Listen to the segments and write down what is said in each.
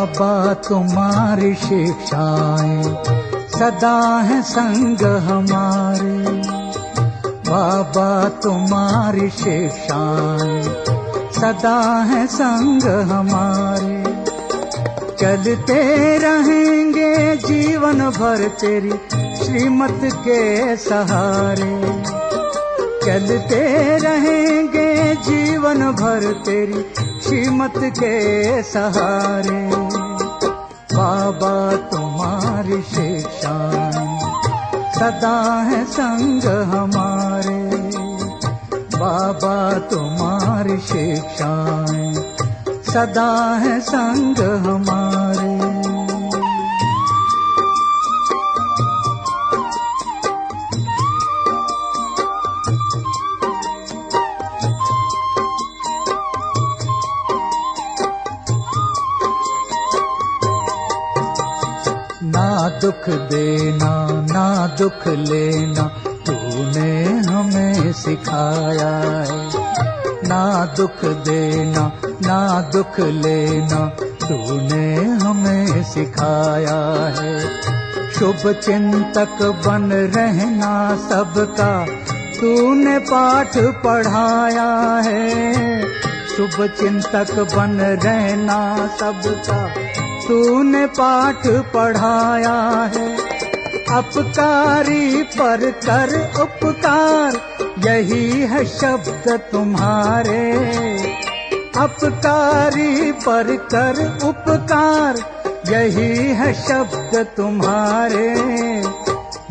बाबा तुम्हारी शिक्षाएं सदा है संग हमारे। बाबा तुम्हारी शिक्षाएं सदा है संग हमारे। चलते रहेंगे जीवन भर तेरी श्रीमत के सहारे। चलते रहेंगे जीवन भर तेरी श्रीमत के सहारे। बाबा तुम्हारी शिक्षाएं सदा है संग हमारे। बाबा तुम्हारी शिक्षाएं सदा है संग हमारे। ना दुख देना ना दुख लेना तूने हमें सिखाया है। ना दुख देना ना दुख लेना तूने हमें सिखाया है। शुभ चिंतक बन रहना सबका तूने पाठ पढ़ाया है। शुभ चिंतक बन रहना सबका तूने पाठ पढ़ाया है। अपकारी पर कर उपकार यही है शब्द तुम्हारे। अपकारी पर कर उपकार यही है शब्द तुम्हारे।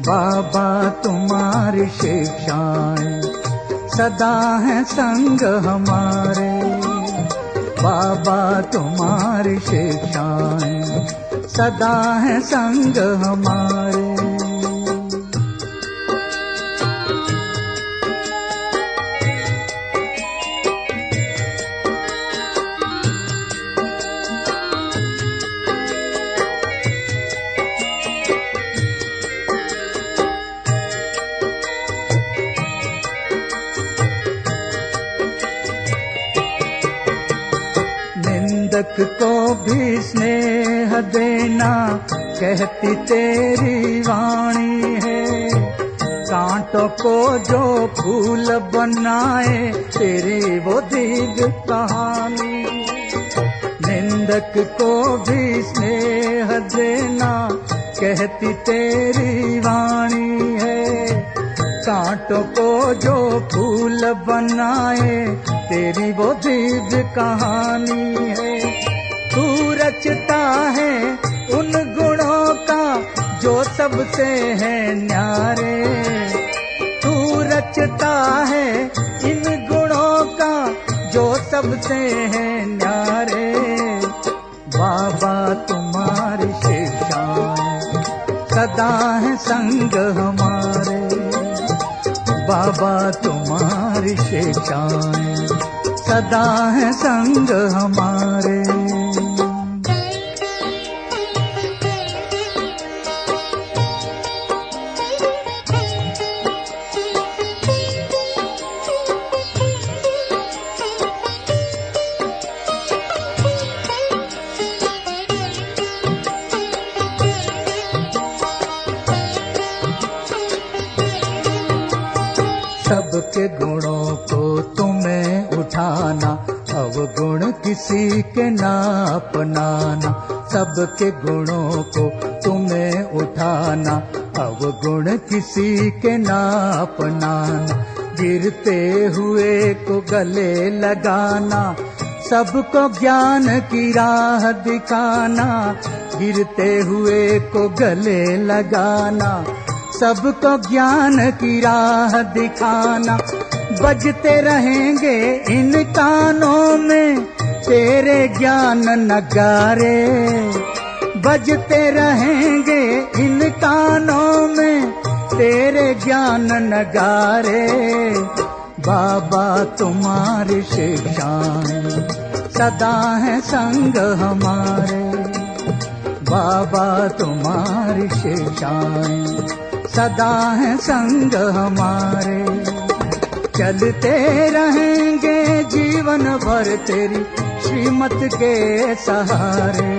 बाबा तुम्हारी शिक्षाएं सदा है संग हमारे। बाबा तुम्हारी शिक्षाएं सदा है संग हमारे। निंदक को भी स्नेह देना कहती तेरी वाणी है। कांटों को जो फूल बनाए तेरी वो दीर्घ कहानी। निंदक को भी स्नेह देना कहती तेरी वाणी है। कांटों को जो फूल बनाए तेरी वो दीर्घ कहानी है। तू रचता है उन गुणों का जो सबसे है न्यारे। तू रचता है इन गुणों का जो सबसे है न्यारे। बाबा तुम्हारी शिक्षाएं सदा है संग हमारे। बाबा तुम्हारी शिक्षाएं सदा है संग हमारे। सबके गुणों को तुम्हें उठाना अवगुण किसी के ना अपनाना। सबके गुणों को तुम्हें उठाना अवगुण किसी के ना अपनाना। गिरते हुए को गले लगाना सबको ज्ञान की राह दिखाना। गिरते हुए को गले लगाना सबको ज्ञान की राह दिखाना। बजते रहेंगे इन कानों में तेरे ज्ञान नगारे। बजते रहेंगे इन कानों में तेरे ज्ञान नगारे। बाबा तुम्हारी शिक्षाएं सदा है संग हमारे। बाबा तुम्हारी शिक्षाएं सदा है संग हमारे। चलते रहेंगे जीवन भर तेरी श्रीमत के सहारे।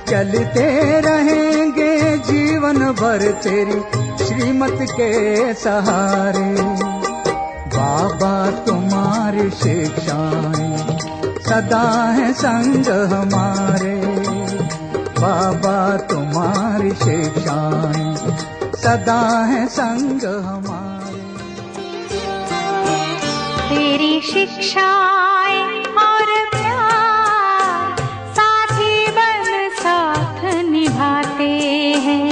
चलते रहेंगे जीवन भर तेरी श्रीमत के सहारे। बाबा तुम्हारी शिक्षाएं सदा है संग हमारे। बाबा तुम्हारी शिक्षाएं सदा है संग हमारे। तेरी शिक्षाएं और प्यार साथ जीवन साथ निभाते हैं।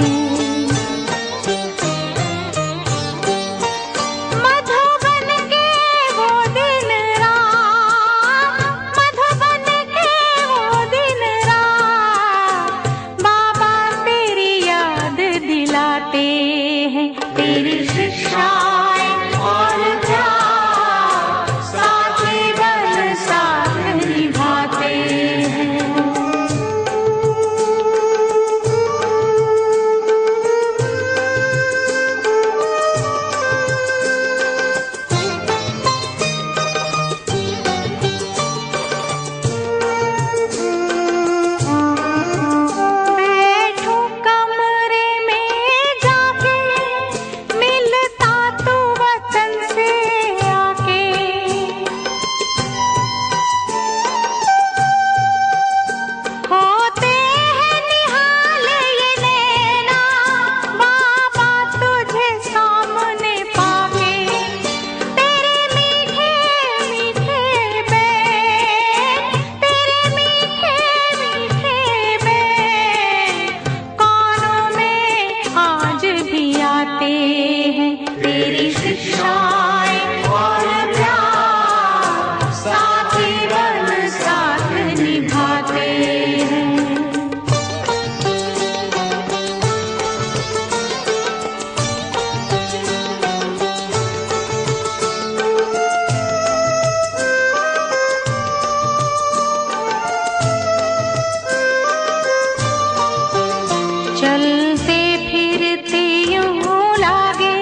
मधुबन के वो दिन रात, मधुबन के वो दिन रात, बाबा तेरी याद दिलाते हैं। तेरी शिक्षाएं और प्यार साथ जीवन साथ निभाते हैं। बैठो कमरे में जाके, मिलता तू वतन से आके। होते हैं निहाल ये नैना, बाबा तुझे सामने पाके। तेरे मीठे मीठे बैन, तेरे मीठे मीठे बैन, कानों में आज भी आते हैं। तेरी शिक्षाएं और प्यार साथ जीवन साथ निभाते हैं। चलते फिरते यूं लागे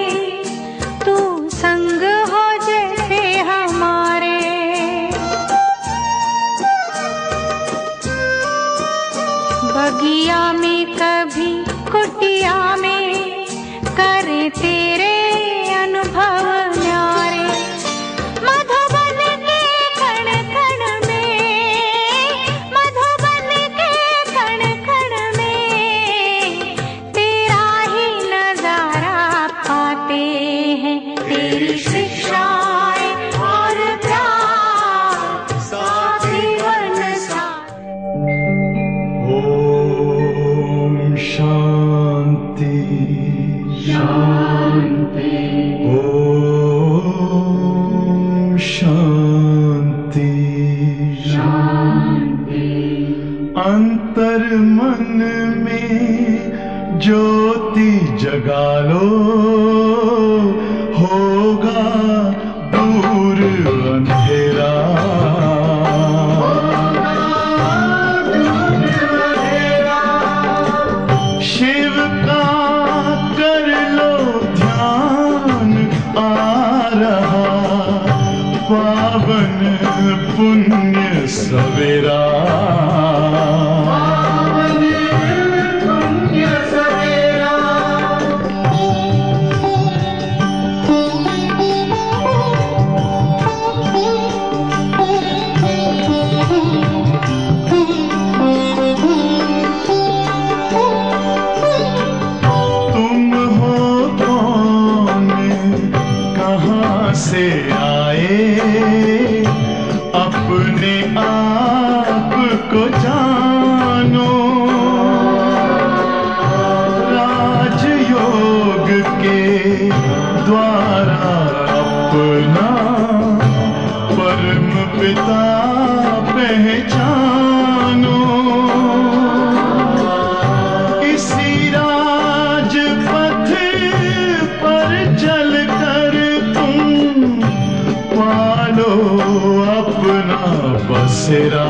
तू संग हो जैसे हमारे। बगिया में कभी कुटिया में करे तेरे अनुभव न्यारे। मधुबन के कण कण में, मधुबन के कण कण में तेरा ही नजारा पाते हैं। तेरी शिक्षाएं और प्यार साथ जीवन साथ। ओम शांति शांति। ओम शांति शांति। अंतर मन में ज्योति जगा लो, होगा दूर अंधेरा। शिव का कर लो ध्यान, आ रहा पावन पुण्य सवेरा। तुम हो कौन, कहाँ से आए, अपने आप को जानो। राजयोग के द्वारा अपना परम पिता पहचानो। इसी राजपथ पर चलकर तुम पालो अपना बसेरा।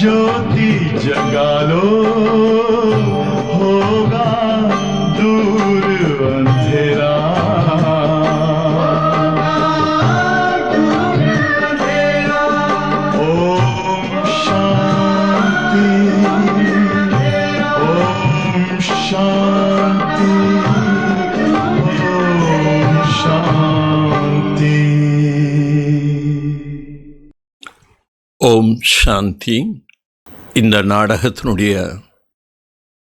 ज्योति जगा लो, होगा दूर अंधेरा। ओम शांति, ओम शांति, ओम शांति। ஓம் சாந்தி. இந்த நாடகத்தினுடைய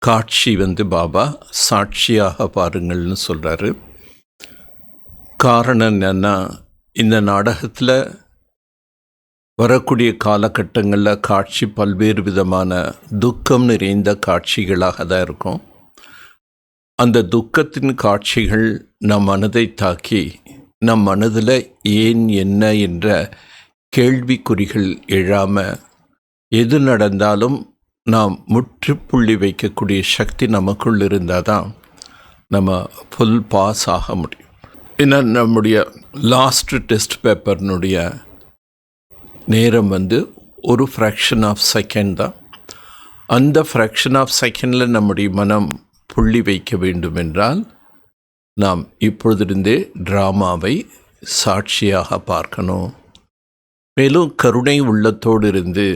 காட்சி பாபா சாட்சியாக பாருங்கள்னு சொல்கிறாரு. காரணம் என்னென்னா, இந்த நாடகத்தில் வரக்கூடிய காலகட்டங்களில் காட்சி பல்வேறு விதமான துக்கம் நிறைந்த காட்சிகளாக தான் இருக்கும். அந்த துக்கத்தின் காட்சிகள் நம் மனதை தாக்கி நம் மனதில் ஏன் என்ன என்ற கேள்விக்குறிகள் எழாமல் எது நடந்தாலும் நாம் முற்றுப்புள்ளி வைக்கக்கூடிய சக்தி நமக்குள் இருந்தால் தான் நம்ம ஃபுல் பாஸ் ஆக முடியும். ஏன்னா நம்முடைய லாஸ்ட் டெஸ்ட் பேப்பர்னுடைய நேரம் ஒரு ஃப்ராக்ஷன் ஆஃப் செகண்ட் தான். அந்த ஃப்ராக்ஷன் ஆஃப் செகண்டில் நம்முடைய மனம் புள்ளி வைக்க வேண்டும் என்றால் நாம் இப்பொழுதிருந்தே ட்ராமாவை சாட்சியாக பார்க்கணும். மேலும் கருணை உள்ளத்தோடு இருந்து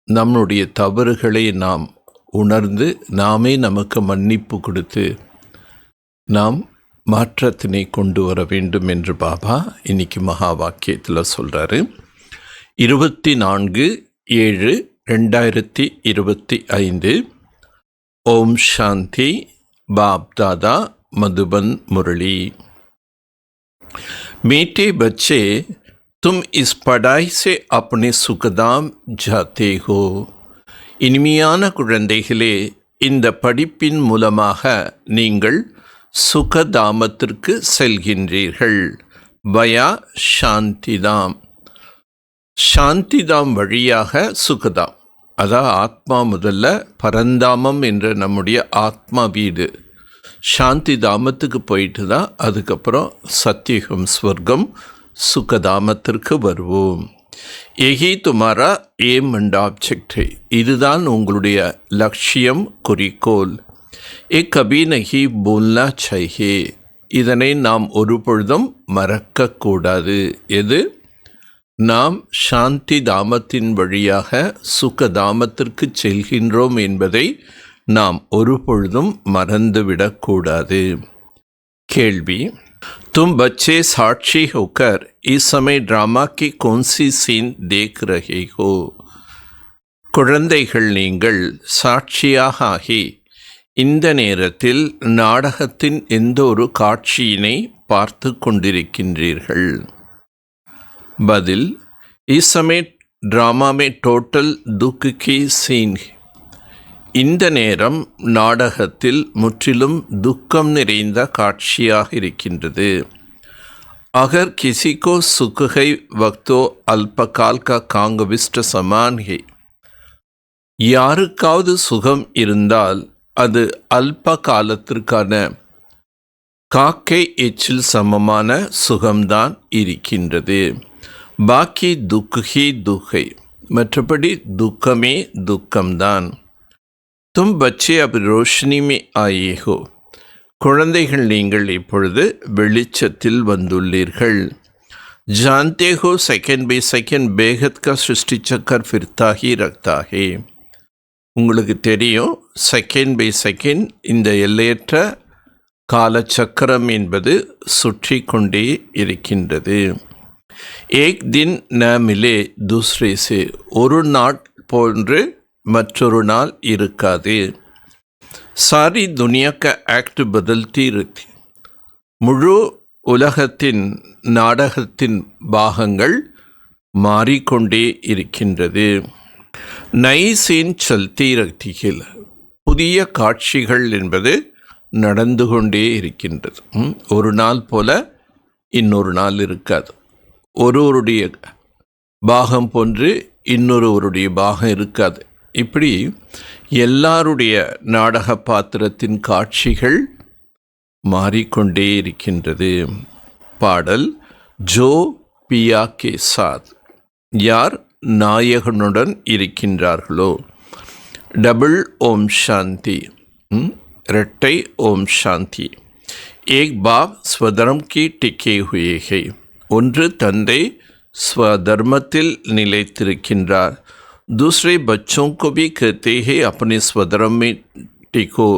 நம்முடைய தவறுகளை நாம் உணர்ந்து நாமே நமக்கு மன்னிப்பு கொடுத்து நாம் மாற்றத்தினை கொண்டு வர வேண்டும் என்று பாபா இன்னைக்கு மகா வாக்கியத்தில் சொல்கிறாரு. 24/7/2025 ஓம் சாந்தி. बाप दादा मधुबन मुरली। मीठे बच्चे, तुम इस पढ़ाई से अपने सुखदाम जाते हो. இனிமையான குழந்தைகளே, இந்த படிப்பின் மூலமாக நீங்கள் சுகதாமத்திற்கு செல்கின்றீர்கள். வயா சாந்திதாம். சாந்திதாம் வழியாக சுகதாம், அதான் ஆத்மா முதல்ல பரந்தாமம் என்ற நம்முடைய ஆத்மா வீடு. சாந்தி தாமத்துக்கு போயிட்டு தான் அதுக்கப்புறம் சத்தியகம் ஸ்வர்க்கம் சுகதாமத்திற்கு வருவோம். எஹி துமாரா ஏம் அண்ட் ஆப்ஜெக்ட். இதுதான் உங்களுடைய லட்சியம், குறிக்கோள். ஏ கபி நஹி போல்னா சாஹியே. இதனை நாம் ஒரு பொழுதும் மறக்கக்கூடாது. எது? நாம் சாந்தி தாமத்தின் வழியாக சுகதாமத்திற்கு செல்கின்றோம் என்பதை நாம் ஒரு பொழுதும் மறந்துவிடக்கூடாது. கேள்வி: तुम बच्चे साक्षी होकर इस समय ड्रामा की कौन सी सीन देख रहे हो? குழந்தைகள், நீங்கள் சாட்சியாக ஆகி இந்த நேரத்தில் நாடகத்தின் எந்த ஒரு காட்சியினை பார்த்து கொண்டிருக்கின்றீர்கள்? பதில்: इस समय ड्रामा में टोटल दुख की सीन. இந்த நேரம் நாடகத்தில் முற்றிலும் துக்கம் நிறைந்த காட்சியாக இருக்கின்றது. அகர் கிசி கோ சுக் है वक्तो அல்பகால் கா காங்கவிஷ்ட சமான் है. யாருக்காவது சுகம் இருந்தால் அது அல்ப காலத்திற்கான காக்கை எச்சில் சமமான சுகம்தான் இருக்கின்றது. பாக்கி துக்கி துக்கை, மற்றபடி துக்கமே துக்கம்தான். तुम बच्चे अब रोशनी में आए हो. குழந்தைகள், நீங்கள் இப்பொழுது வெளிச்சத்தில் வந்துள்ளீர்கள். जानते हो सेकंड बाय सेकंड बेहद का सृष्टि चक्कर फिरता ही रखता है. உங்களுக்கு தெரியும், செகண்ட் பை செகண்ட் இந்த எல்லையற்ற காலச்சக்கரம் என்பது சுற்றி கொண்டே இருக்கின்றது. ஏக் தின் ந மிலே தூஸ்ரே சே. ஒரு நாள் போன்று மற்றொரு நாள் இருக்காது. சாரி துனியா का ஆக்ட் बदलती रहती. முழு உலகத்தின் நாடகத்தின் பாகங்கள் மாறிக்கொண்டே இருக்கின்றது. நை சீன் சல்தி ரக்திகள். புதிய காட்சிகள் என்பது நடந்து கொண்டே இருக்கின்றது. ஒரு நாள் போல இன்னொரு நாள் இருக்காது. ஒருவருடைய பாகம் போன்று இன்னொருவருடைய பாகம் இருக்காது. இப்படி எல்லாருடைய நாடக பாத்திரத்தின் காட்சிகள் மாறிக்கொண்டே இருக்கின்றது. பாடல்: ஜோ பியா கே சாத். யார் நாயகனுடன் இருக்கின்றார்களோ. டபுள் ஓம் சாந்தி, இரட்டை ஓம் சாந்தி. ஏக் பாப் ஸ்வதர்ம் கி டிக்கே ஹுயே ஹை. ஒன்று தந்தை ஸ்வதர்மத்தில் நிலைத்திருக்கின்றார். दूसरे बच्चों को भी कहते हैं अपने स्वधर्म में टिको.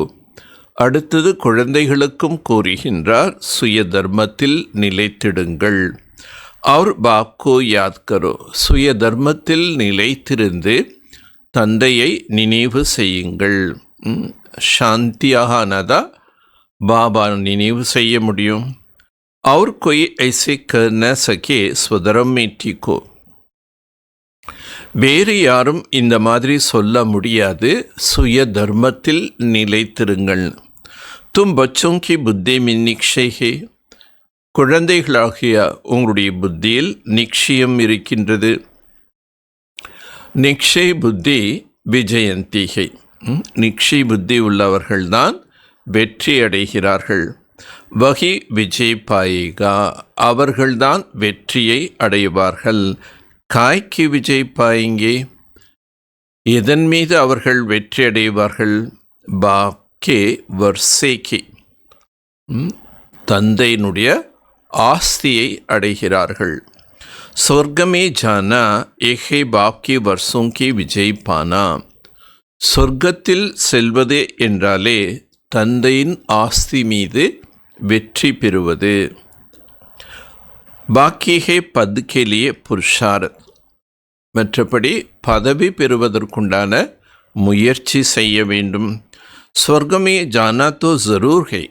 அடுத்தது குழந்தைகளுக்கும் கூறுகின்றார், சுய தர்மத்தில் நிலைத்திடுங்கள். அவர் பாப் கோ யாத் கரோ. சுய தர்மத்தில் நிலைத்திருந்து தந்தையை நினைவு செய்யுங்கள். சாந்தியாக ஆனதா பாபா நினைவு செய்ய முடியும். और कोई ऐसे कर न सके स्वधर्म में टिको. வேறு யாரும் இந்த மாதிரி சொல்ல முடியாது, சுய தர்மத்தில் நிலைத்திருங்கள். தும் பச்சோं की बुद्धि में निक्षय है. குழந்தைகளாகிய உங்களுடைய புத்தியில் நிச்சயம் இருக்கின்றது. நிக்ஷய் புத்தி விஜயந்திகை. நிக்ஷய் புத்தி உள்ளவர்கள்தான் வெற்றி அடைகிறார்கள். வகி விஜய் பாயிகா. அவர்கள்தான் வெற்றியை அடைவார்கள். காய்க்கு விஜய் பாயிங்கே. எதன் மீது அவர்கள் வெற்றி அடைவார்கள்? பாக்கே வர்சேக்கே. தந்தையினுடைய ஆஸ்தியை அடைகிறார்கள். சொர்க்கமே ஜானா ஏகே பாப்கி வர்சோங்கி விஜய் பானா. சொர்க்கத்தில் செல்வது என்றாலே தந்தையின் ஆஸ்தி மீது வெற்றி பெறுவது. பாக்கியே பத் கே லியே புருஷார்த். மற்றபடி பதவி பெறுவதற்குண்டான முயற்சி செய்ய வேண்டும். ஸ்வர்கமே ஜானா தோ ஜரூர் ஹை.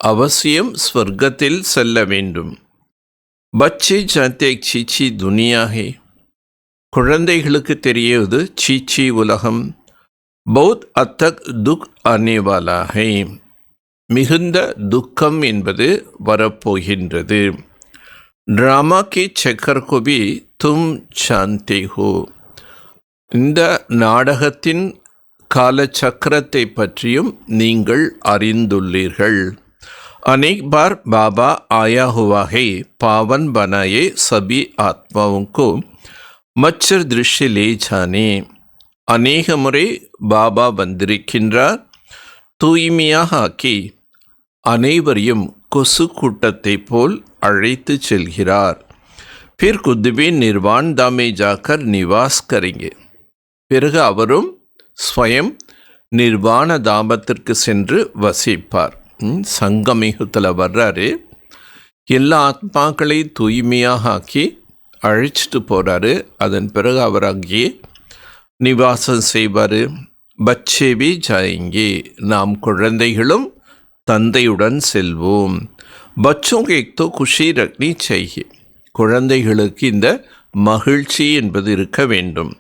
அவசியம் ஸ்வர்க்கத்தில் செல்ல வேண்டும். பச்சே ஜாத்தே சீச்சி துனியா ஹை. குழந்தைகளுக்கு தெரியுது சீச்சி உலகம். பௌத் அத்தக் துக் ஆனேவாலா ஹை. மிகுந்த துக்கம் என்பது வரப்போகின்றது. ட்ராமா கே சக்கர் को भी तुम जानते हो. இந்த நாடகத்தின் காலச்சக்கரத்தை பற்றியும் நீங்கள் அறிந்துள்ளீர்கள். अनेक बार बाबा आया हुआ है पावन बनाए सभी आत्माओं को मच्छर दृश्य ले जाने. अनेक முறை பாபா வந்திருக்கின்றார். தூய்மையாக ஆக்கி அனைவரையும் கொசு கூட்டத்தை போல் அழைத்து செல்கிறார். फिर खुद भी निर्वाण धाम में जाकर निवास करेंगे. பிறகு அவரும் ஸ்வயம் நிர்வாண தாமத்திற்கு சென்று வசிப்பார். சங்கமிகத்தில் வர்றாரு. எல்லா ஆத்மாக்களையும் தூய்மையாக ஆக்கி அழைச்சிட்டு போகிறாரு. அதன் பிறகு அவர் அங்கேயே நிவாசம் செய்வார். பச்சேவி ஜாயங்கே. நாம் குழந்தைகளும் தந்தையுடன் செல்வோம். பச்சோங்க எக்தோ குஷி ரக்னி செய்கி. குழந்தைகளுக்கு இந்த மகிழ்ச்சி என்பது இருக்க வேண்டும்.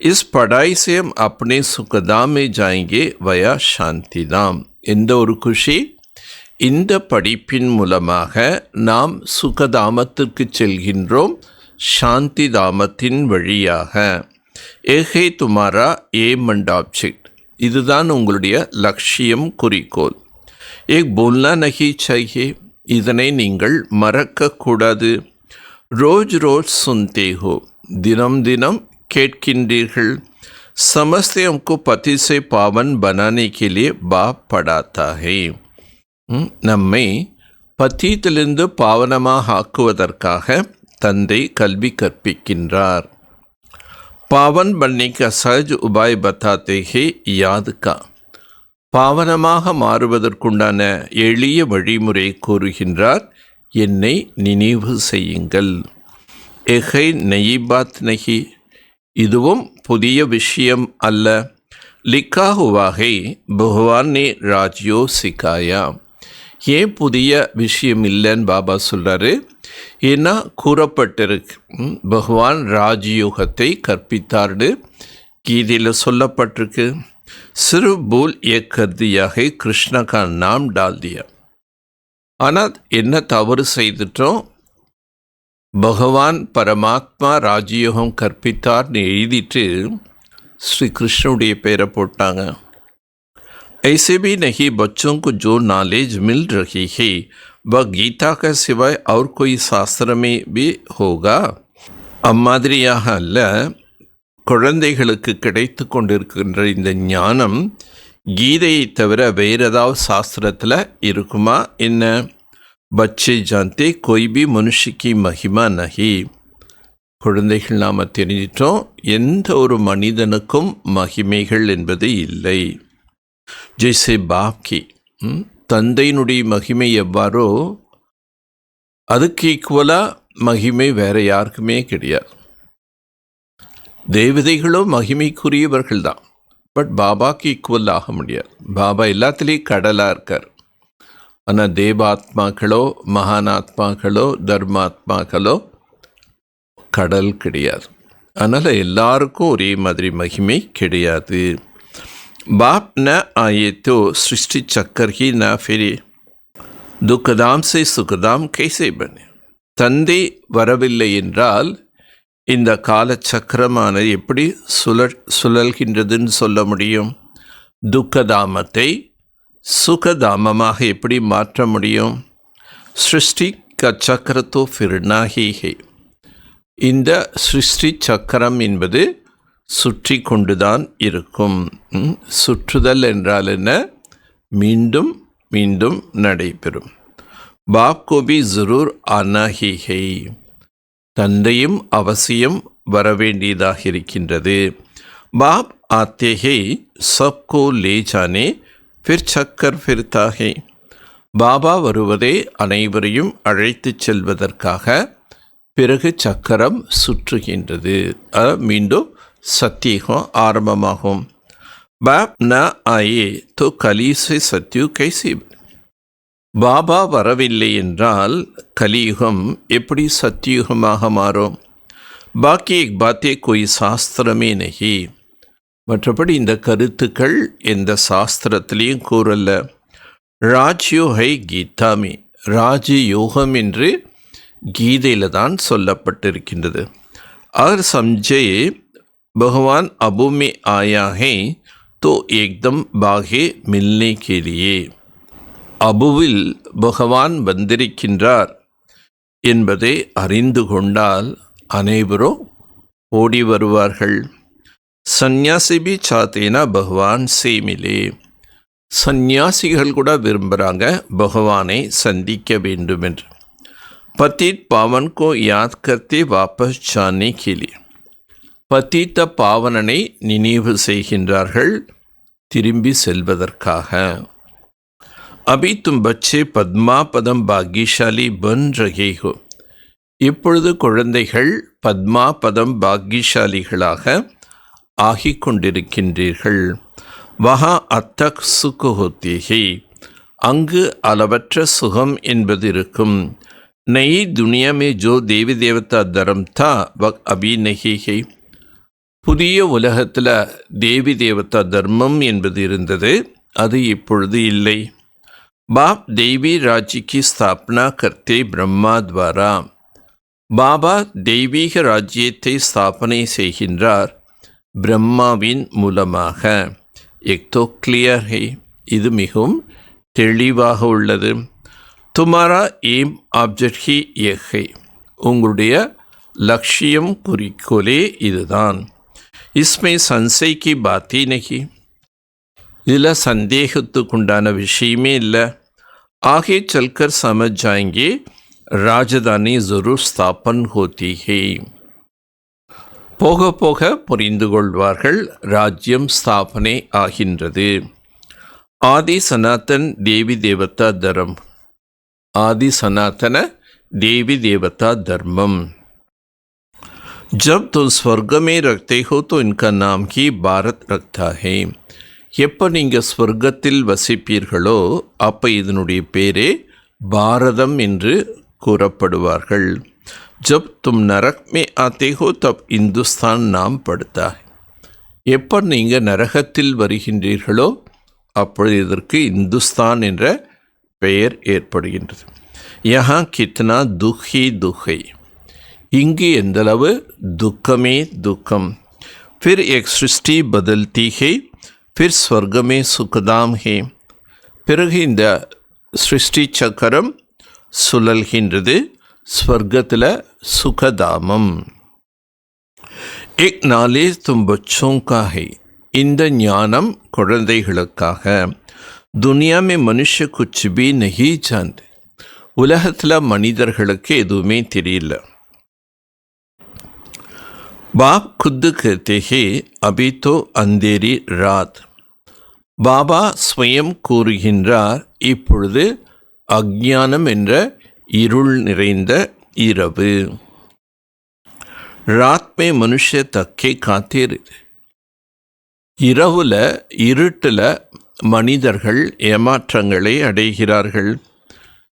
இஸ் படாய் से हम अपने सुखधाम में जाएंगे वया शांतिधाम. எந்த ஒரு குஷி? இந்த படிப்பின் மூலமாக நாம் சுகதாமத்திற்கு செல்கின்றோம், சாந்தி தாமத்தின் வழியாக. ஏகே துமாரா ஏம் அண்ட் ஆப்ஜெக்ட். இதுதான் உங்களுடைய லட்சியம், குறிக்கோள். ஏக் போல்னா நஹி சாஹியே. இதனை நீங்கள் மறக்கக்கூடாது. ரோஜ் ரோஜ் சுன்தே ஹோ. தினம் தினம் கேட்கின்றீர்கள். समझते हमको पति से पावन बनाने के लिए बाप पढ़ाता है. நம்மை பத்தியிலிருந்து பாவனமாக ஆக்குவதற்காக தந்தை கல்வி கற்பிக்கின்றார். पावन बनने का सहज उपाय बताते हैं याद का. பாவனமாக மாறுவதற்குண்டான எளிய வழிமுறை கூறுகின்றார். என்னை நினைவு செய்யுங்கள். எஹை நயி பாத் நஹி. இதுவும் புதிய விஷயம் அல்ல. லிக்கா ஹுவாகை பகவான் நே ராஜ்யோ சிக்காயா. ஏன் புதிய விஷயம் இல்லைன்னு பாபா சொல்கிறாரு? ஏன்னா கூறப்பட்டிருக்கு, பகவான் ராஜயோகத்தை கற்பித்தார்னு கீதையில் சொல்லப்பட்டிருக்கு. சிறு பூல் ஏ கர்தியாக கிருஷ்ண கா நாம் டால் தியா. ஆனால் என்ன தவறு செய்துட்டோம்? பகவான் பரமாத்மா ராஜயோகம் கற்பித்தார்னு எழுதிட்டு ஸ்ரீ கிருஷ்ணனுடைய பேரை போட்டாங்க. ऐसे भी नहीं बच्चों को जो नॉलेज मिल रही है वह गीता के सिवाय और कोई शास्त्र में भी होगा. அம்மாதிரியாக அல்ல, குழந்தைகளுக்கு கிடைத்து கொண்டிருக்கின்ற இந்த ஞானம் கீதையை தவிர வேறு ஏதாவது சாஸ்திரத்தில் இருக்குமா என்ன? பச்சை ஜாந்தே கொய் பி மனுஷிக்கு மகிமா நகி. குழந்தைகள் நாம் தெரிஞ்சிட்டோம், எந்த ஒரு மனிதனுக்கும் மகிமைகள் என்பது இல்லை. ஜெய்சே பாப்கி, தந்தையினுடைய மகிமை எவ்வாறோ அதுக்கு ஈக்குவலாக மகிமை வேற யாருக்குமே கிடையாது. தேவதைகளும் மகிமைக்குரியவர்கள் தான், பட் பாபாக்கு ஈக்குவல் ஆக முடியாது. பாபா எல்லாத்துலேயும் கடலாக இருக்கார். ஆனால் தேவாத்மாக்களோ மகானாத்மாக்களோ தர்மாத்மாக்களோ கடல் கிடையாது. அதனால் எல்லாருக்கும் ஒரே மாதிரி மகிமை கிடையாது. बाप न आए तो सृष्टि चक्कर ही न फिरे, दुखदाम से सुखदाम कैसे बने. தந்தை வரவில்லை என்றால் இந்த காலச்சக்கரமானது எப்படி சுழல்கின்றதுன்னு சொல்ல முடியும்? துக்கதாமத்தை சுகதாமமாக எப்படி மாற்ற முடியும்? சிருஷ்டி சக்கரத்தோ ஃபிர்னாஹி. இந்த சிருஷ்டி சக்கரம் என்பது சுற்றி கொண்டுதான் இருக்கும். சுற்றுதல் என்றால் என்ன? மீண்டும் மீண்டும் நடைபெறும். பாப் கோபி ஜரூர் ஆனாஹி ஹை. தந்தையும் அவசியம் வரவேண்டியதாக இருக்கின்றது. பாப் ஆத்தே ஹை சப்கோ லே ஜானே ஃபிர் சக்கர் ஃபிர்தா ஹை. பாபா வருவதே அனைவரையும் அழைத்து செல்வதற்காக, பிறகு சக்கரம் சுற்றுகின்றது. மீண்டும் சத்தியகம் ஆரம்பமாகும். பாப் ந ஆயே தோ கலீசை சத்யு கைசி. பாபா வரவில்லை என்றால் கலியுகம் எப்படி சத்தியுகமாக மாறும்? பாக்கி பாத்தே கோய் சாஸ்திரமே நகி. மற்றபடி இந்த கருத்துக்கள் எந்த சாஸ்திரத்திலையும் கூறல்ல. ராஜ்யோ ஹை கீதாமி. ராஜயோகம் என்று கீதையில் தான் சொல்லப்பட்டிருக்கின்றது. अगर समझे भगवान अबू में आया है तो एकदम बागे मिलने के लिए. அபுவில் பகவான் வந்திருக்கின்றார் என்பதை அறிந்து கொண்டால் அனைவரும் ஓடி வருவார்கள். சந்நியாசி பி சாத்தேனா பகவான் சே மிலே. சந்நியாசிகள் கூட விரும்புகிறாங்க பகவானை சந்திக்க வேண்டும் என்று. पतित पावन को याद करते वापस जाने के लिए. பதீத்த பாவனனை நினைவு செய்கின்றார்கள் திரும்பி செல்வதற்காக. அபி தும் பச்சே பத்மா பதம் பாக்யசாலி பன் ரகே ஹோ. இப்பொழுது குழந்தைகள் பத்மா பதம் பாக்யசாலிகளாக ஆகிக் கொண்டிருக்கின்றீர்கள். வஹா அத்தக் சுக் ஹோத்தே ஹை. அங்கு அளவற்ற சுகம் என்பது இருக்கும். नई दुनिया में जो देवी देवता धर्म था वह अभी नहीं है. புதிய உலகத்தில் தேவி தேவதா தர்மம் என்பது இருந்தது, அது இப்பொழுது இல்லை. பாப் தெய்வீ ராஜ்யக்கு ஸ்தாபனா கர்த்தே பிரம்மா துவாரா. பாபா தெய்வீக ராஜ்யத்தை ஸ்தாபனை செய்கின்றார் பிரம்மாவின் மூலமாக. எக்தோ கிளியர் ஹை. இது மிகவும் தெளிவாக உள்ளது. துமாரா ஏம் ஆப்ஜெக்ட் ஹி ஏக் ஹை. உங்களுடைய லட்சியம் குறிக்கோளே இதுதான். இஸ்மே சன்சைக்கு பாத்தி நகி. இதில் சந்தேகத்துக்குண்டான விஷயமே இல்லை. ஆகே சல்கர் சமஜ் ஜாயங்கே ராஜதானி ஜரூர் ஸ்தாபன் ஹோத்தி ஹை. போக போக புரிந்து கொள்வார்கள், ராஜ்யம் ஸ்தாபனை ஆகின்றது. ஆதி சனாதன் தேவி தேவதா தர்மம். आदि सनातन देवी देवता धर्मम. जब तुम स्वर्ग में रखते हो तो इनका नाम ही भारत रखता है. எப்போ நீங்கள் ஸ்வர்க்கத்தில் வசிப்பீர்களோ அப்போ இதனுடைய பேரே பாரதம் என்று கூறப்படுவார்கள். जब तुम नरक में आते हो तब हिंदुस्तान नाम पड़ता है. எப்போ நீங்கள் நரகத்தில் வருகின்றீர்களோ அப்பொழுது இதற்கு இந்துஸ்தான் என்ற பெயர் ஏற்படுகின்றது. யஹா கித்னா துஹி துஹை. இங்கு எந்தளவு துக்கமே துக்கம். फिर एक सृष्टि बदलती है, फिर स्वर्ग में सुखदाम है. பிறகு இந்த சிருஷ்டி சக்கரம் சுழல்கின்றது, ஸ்வர்க்கத்தில் சுகதாமம். एक नालेज तुम बच्चों का है இந்த ஞானம் குழந்தைகளுக்காக. துனியா में मनुष्य कुछ भी नहीं जानते. உலகத்தில் மனிதர்களுக்கு எதுவுமே தெரியல. बाप खुद कहते हैं अभी तो अंधेरी रात. பாபா ஸ்வயம் கூறுகின்றார், இப்பொழுது அஞ்ஞானம் என்ற இருள் நிறைந்த இரவு. रात में मनुष्य तक्के खाते रहते. இரவுல இருட்டில் மனிதர்கள் ஏமாற்றங்களை அடைகிறார்கள்.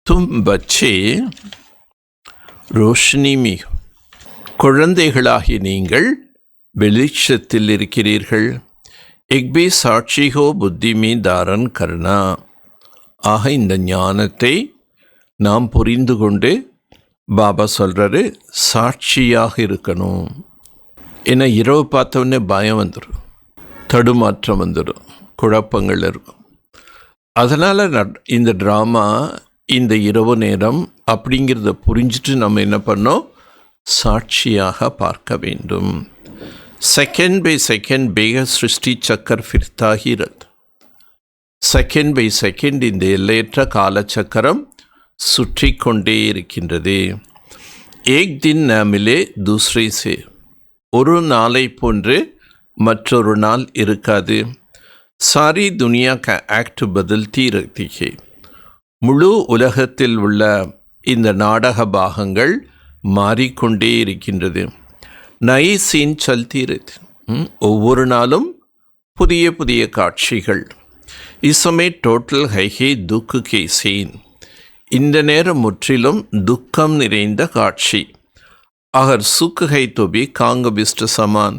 தும் பச்சே ரோஷினி மீ, குழந்தைகளாகி நீங்கள் வெளிச்சத்தில் இருக்கிறீர்கள். எக்பி சாட்சிகோ புத்தி மீ தாரன் கர்ணா. ஆக இந்த ஞானத்தை நாம் புரிந்து கொண்டு பாபா சொல்கிறாரு, சாட்சியாக இருக்கணும். ஏன்னா இரவு பார்த்தவொடனே பயம் வந்துடும், தடுமாற்றம் வந்துடும், குழப்பங்கள் இருக்கும். அதனால் இந்த ட்ராமா இந்த இரவு நேரம் அப்படிங்கிறத புரிஞ்சுட்டு நம்ம என்ன பண்ணோம், சாட்சியாக பார்க்க வேண்டும். செகண்ட் பை செகண்ட் பேக சிருஷ்டி சக்கர் ஃபிர்தாகிறது. செகண்ட் பை செகண்ட் இந்த எல்லையற்ற காலச்சக்கரம் சுற்றி கொண்டே இருக்கின்றது. ஏக் தின் நாமிலே தூசரே சே, ஒரு நாளை போன்று மற்றொரு நாள் இருக்காது. சாரி துனியா கா ஆக்ட் பதல்தி ரஹ்தி ஹை. முழு உலகத்தில் உள்ள இந்த நாடக பாகங்கள் மாறிக்கொண்டே இருக்கின்றது. நை சீன் சல்தி ரஹ்தி. ஒவ்வொரு நாளும் புதிய புதிய காட்சிகள். இசமே டோட்டல் ஹைஹே துக்கு கே சீன். இந்த நேரம் முற்றிலும் துக்கம் நிறைந்த காட்சி. அகர் சுக்குகை தொபி காங்கபிஸ்ட சமான்.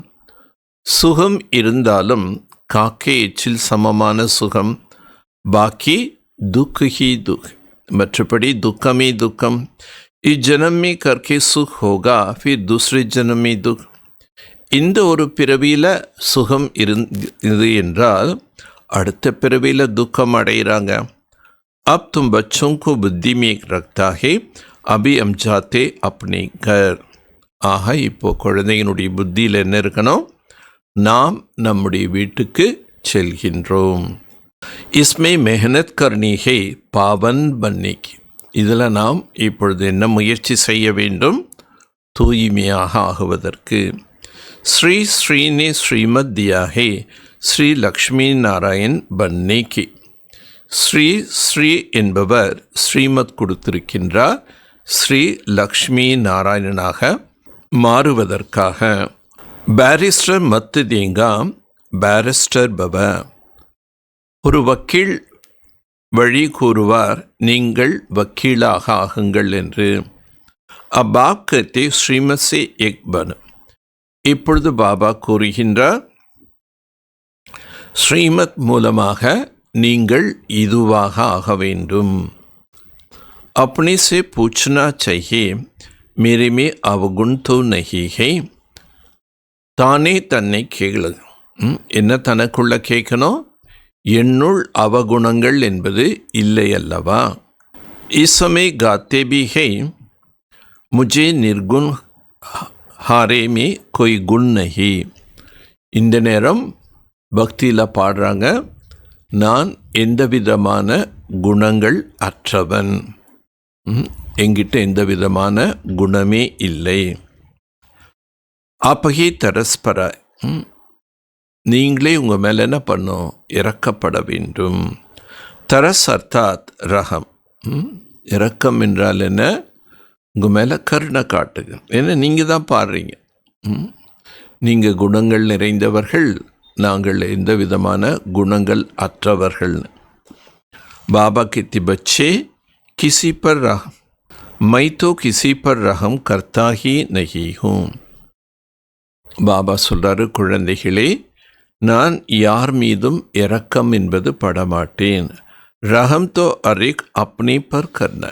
சுகம் இருந்தாலும் காக்கை எச்சில் சமமான சுகம். பாக்கி துக்கு ஹி துக், மற்றபடி துக்கமே துக்கம். இஜனம் में करके सुख होगा फिर दूसरे जन्म में दुख. இந்த ஒரு பிறவியில் சுகம் இருந்தது என்றால் அடுத்த பிறவியில் துக்கம் அடைகிறாங்க. अब तुम बच्चों को बुद्धि में रखता है, अभी हम जाते अपने घर. ஆக இப்போ குழந்தையினுடைய புத்தியில் என்ன இருக்கணும், நாம் நம்முடைய வீட்டுக்கு செல்கின்றோம். इसमें मेहनत करनी है पावन बनने की. இதில் நாம் இப்பொழுது என்ன முயற்சி செய்ய வேண்டும், தூய்மையாக ஆகுவதற்கு. ஸ்ரீ ஸ்ரீனே ஸ்ரீமத் தியா ஹே ஸ்ரீ லக்ஷ்மி நாராயண் பன்னே கி. ஸ்ரீ ஸ்ரீ என்பவர் ஸ்ரீமத் கொடுத்திருக்கின்றார், ஸ்ரீ லக்ஷ்மி நாராயணனாக மாறுவதற்காக. பேரிஸ்டர் மத்து தேங்கா பேரிஸ்டர் பவ. ஒரு வக்கீல் வழி கூறுவார், நீங்கள் வக்கீலாக ஆகுங்கள் என்று. அப்பாப் கத்தே ஸ்ரீமத் சே எக் பன். இப்பொழுது பாபா கூறுகின்றார், ஸ்ரீமத் மூலமாக நீங்கள் இதுவாக ஆக வேண்டும். अपने से पूछना चाहिए मेरे में अवगुण तो नहीं है. தானே தன்னை கேளு. என்ன தனக்குள்ள கேட்கணும், என்னுள் அவகுணங்கள் என்பது இல்லை அல்லவா. இசமே காத்தே பி ஹை முஜே நிர்குண் ஹாரே மே கோய் குண் நஹி. இந்த நேரம் பக்தியில் பாடுறாங்க, நான் எந்த விதமான குணங்கள் அற்றவன், என்கிட்ட எந்த விதமான குணமே இல்லை. அப்பகி தரஸ்பர, நீங்களே உங்கள் மேலே என்ன பண்ணும், இறக்கப்பட வேண்டும். தரஸ் அர்த்தாத் ரகம். இரக்கம் என்றால் என்ன, உங்கள் மேலே கருணை காட்டுங்க. ஏன்னா நீங்கள் தான் பாடுறீங்க, நீங்கள் குணங்கள் நிறைந்தவர்கள், நாங்கள் எந்த விதமான குணங்கள் அற்றவர்கள். பாபா கித்தி பச்சே கிசி பர் ரஹம், மை தோ கிசி பர் ரஹம் கர்த்தா ஹி நஹி ஹூம். பாபா சொல்கிறாரு, குழந்தைகளே, நான் யார் மீதும் இரக்கம் என்பது படமாட்டேன். ரஹம் தோ அரிக் அப்னே பர் கர்ன.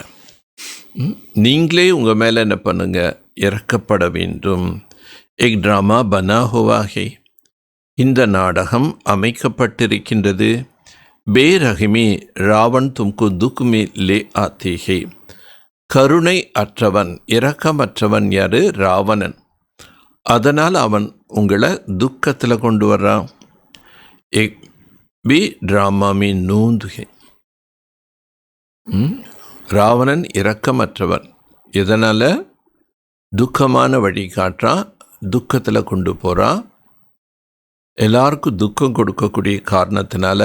நீங்களே உங்கள் மேலே என்ன பண்ணுங்க, இறக்கப்பட வேண்டும். எக் ட்ராமா பனா ஹுவா ஹே. இந்த நாடகம் அமைக்கப்பட்டிருக்கின்றது. பேரகிமே ராவன் தும்கு துக்குமே லே ஆத்தே ஹே. கருணை அற்றவன், இரக்கமற்றவன் யாரு, ராவணன். அதனால் அவன் உங்களை துக்கத்தில் கொண்டு வர்றான். எக் பி ட்ராமாமி நூந்துகை. ராவணன் இரக்கமற்றவன். எதனால்? துக்கமான வழி காட்டுறான், துக்கத்தில் கொண்டு போகிறான். எல்லாருக்கும் துக்கம் கொடுக்கக்கூடிய காரணத்தினால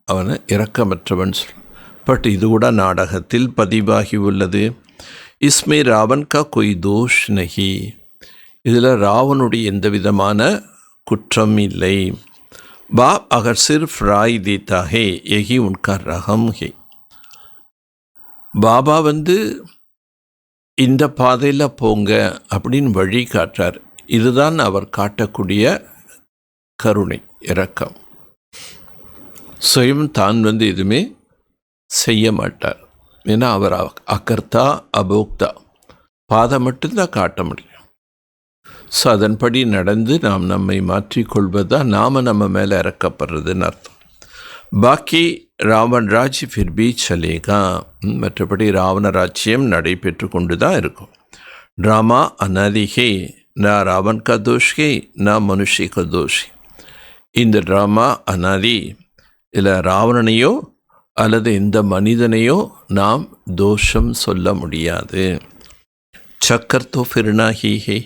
அவனை இரக்கமற்றவன் சொல்கிறான். பட் இது கூட நாடகத்தில் பதிவாகி உள்ளது. இஸ்மே ராவன் கா கொய் தோஷ் நஹி. இதில் ராவனுடைய எந்த விதமான குற்றம் இல்லை. பாப் அகர் சிர்ஃப் ராய் தேத்தா ஹே யஹி உன்கா ரகம் ஹே. பாபா இந்த பாதையில் போங்க அப்படின்னு வழி காட்டுறார். இதுதான் அவர் காட்டக்கூடிய கருணை, இரக்கம். சுயம் தான் எதுவுமே செய்ய மாட்டார். ஏன்னா அவர் அகர்த்தா அபோக்தா, பாதை மட்டும்தான் காட்ட முடியும். ஸோ அதன்படி நடந்து நாம் நம்மை மாற்றிக்கொள்வது தான் நாம் நம்ம மேலே இறக்கப்படுறதுன்னு அர்த்தம். பாக்கி ராவன் ராஜ் ஃபிர்பி சலேகா. மற்றபடி ராவண ராஜ்யம் நடைபெற்று கொண்டு தான் இருக்கும். ட்ராமா அனாதிகே, நா ராவன் கா தோஷே நா மனுஷி கா தோஷி. இந்த ட்ராமா அனாதி. இதில் ராவணனையோ அல்லது இந்த மனிதனையோ நாம் தோஷம் சொல்ல முடியாது. சக்கர் தோ ஃபிர்னா ஹீ ஹே.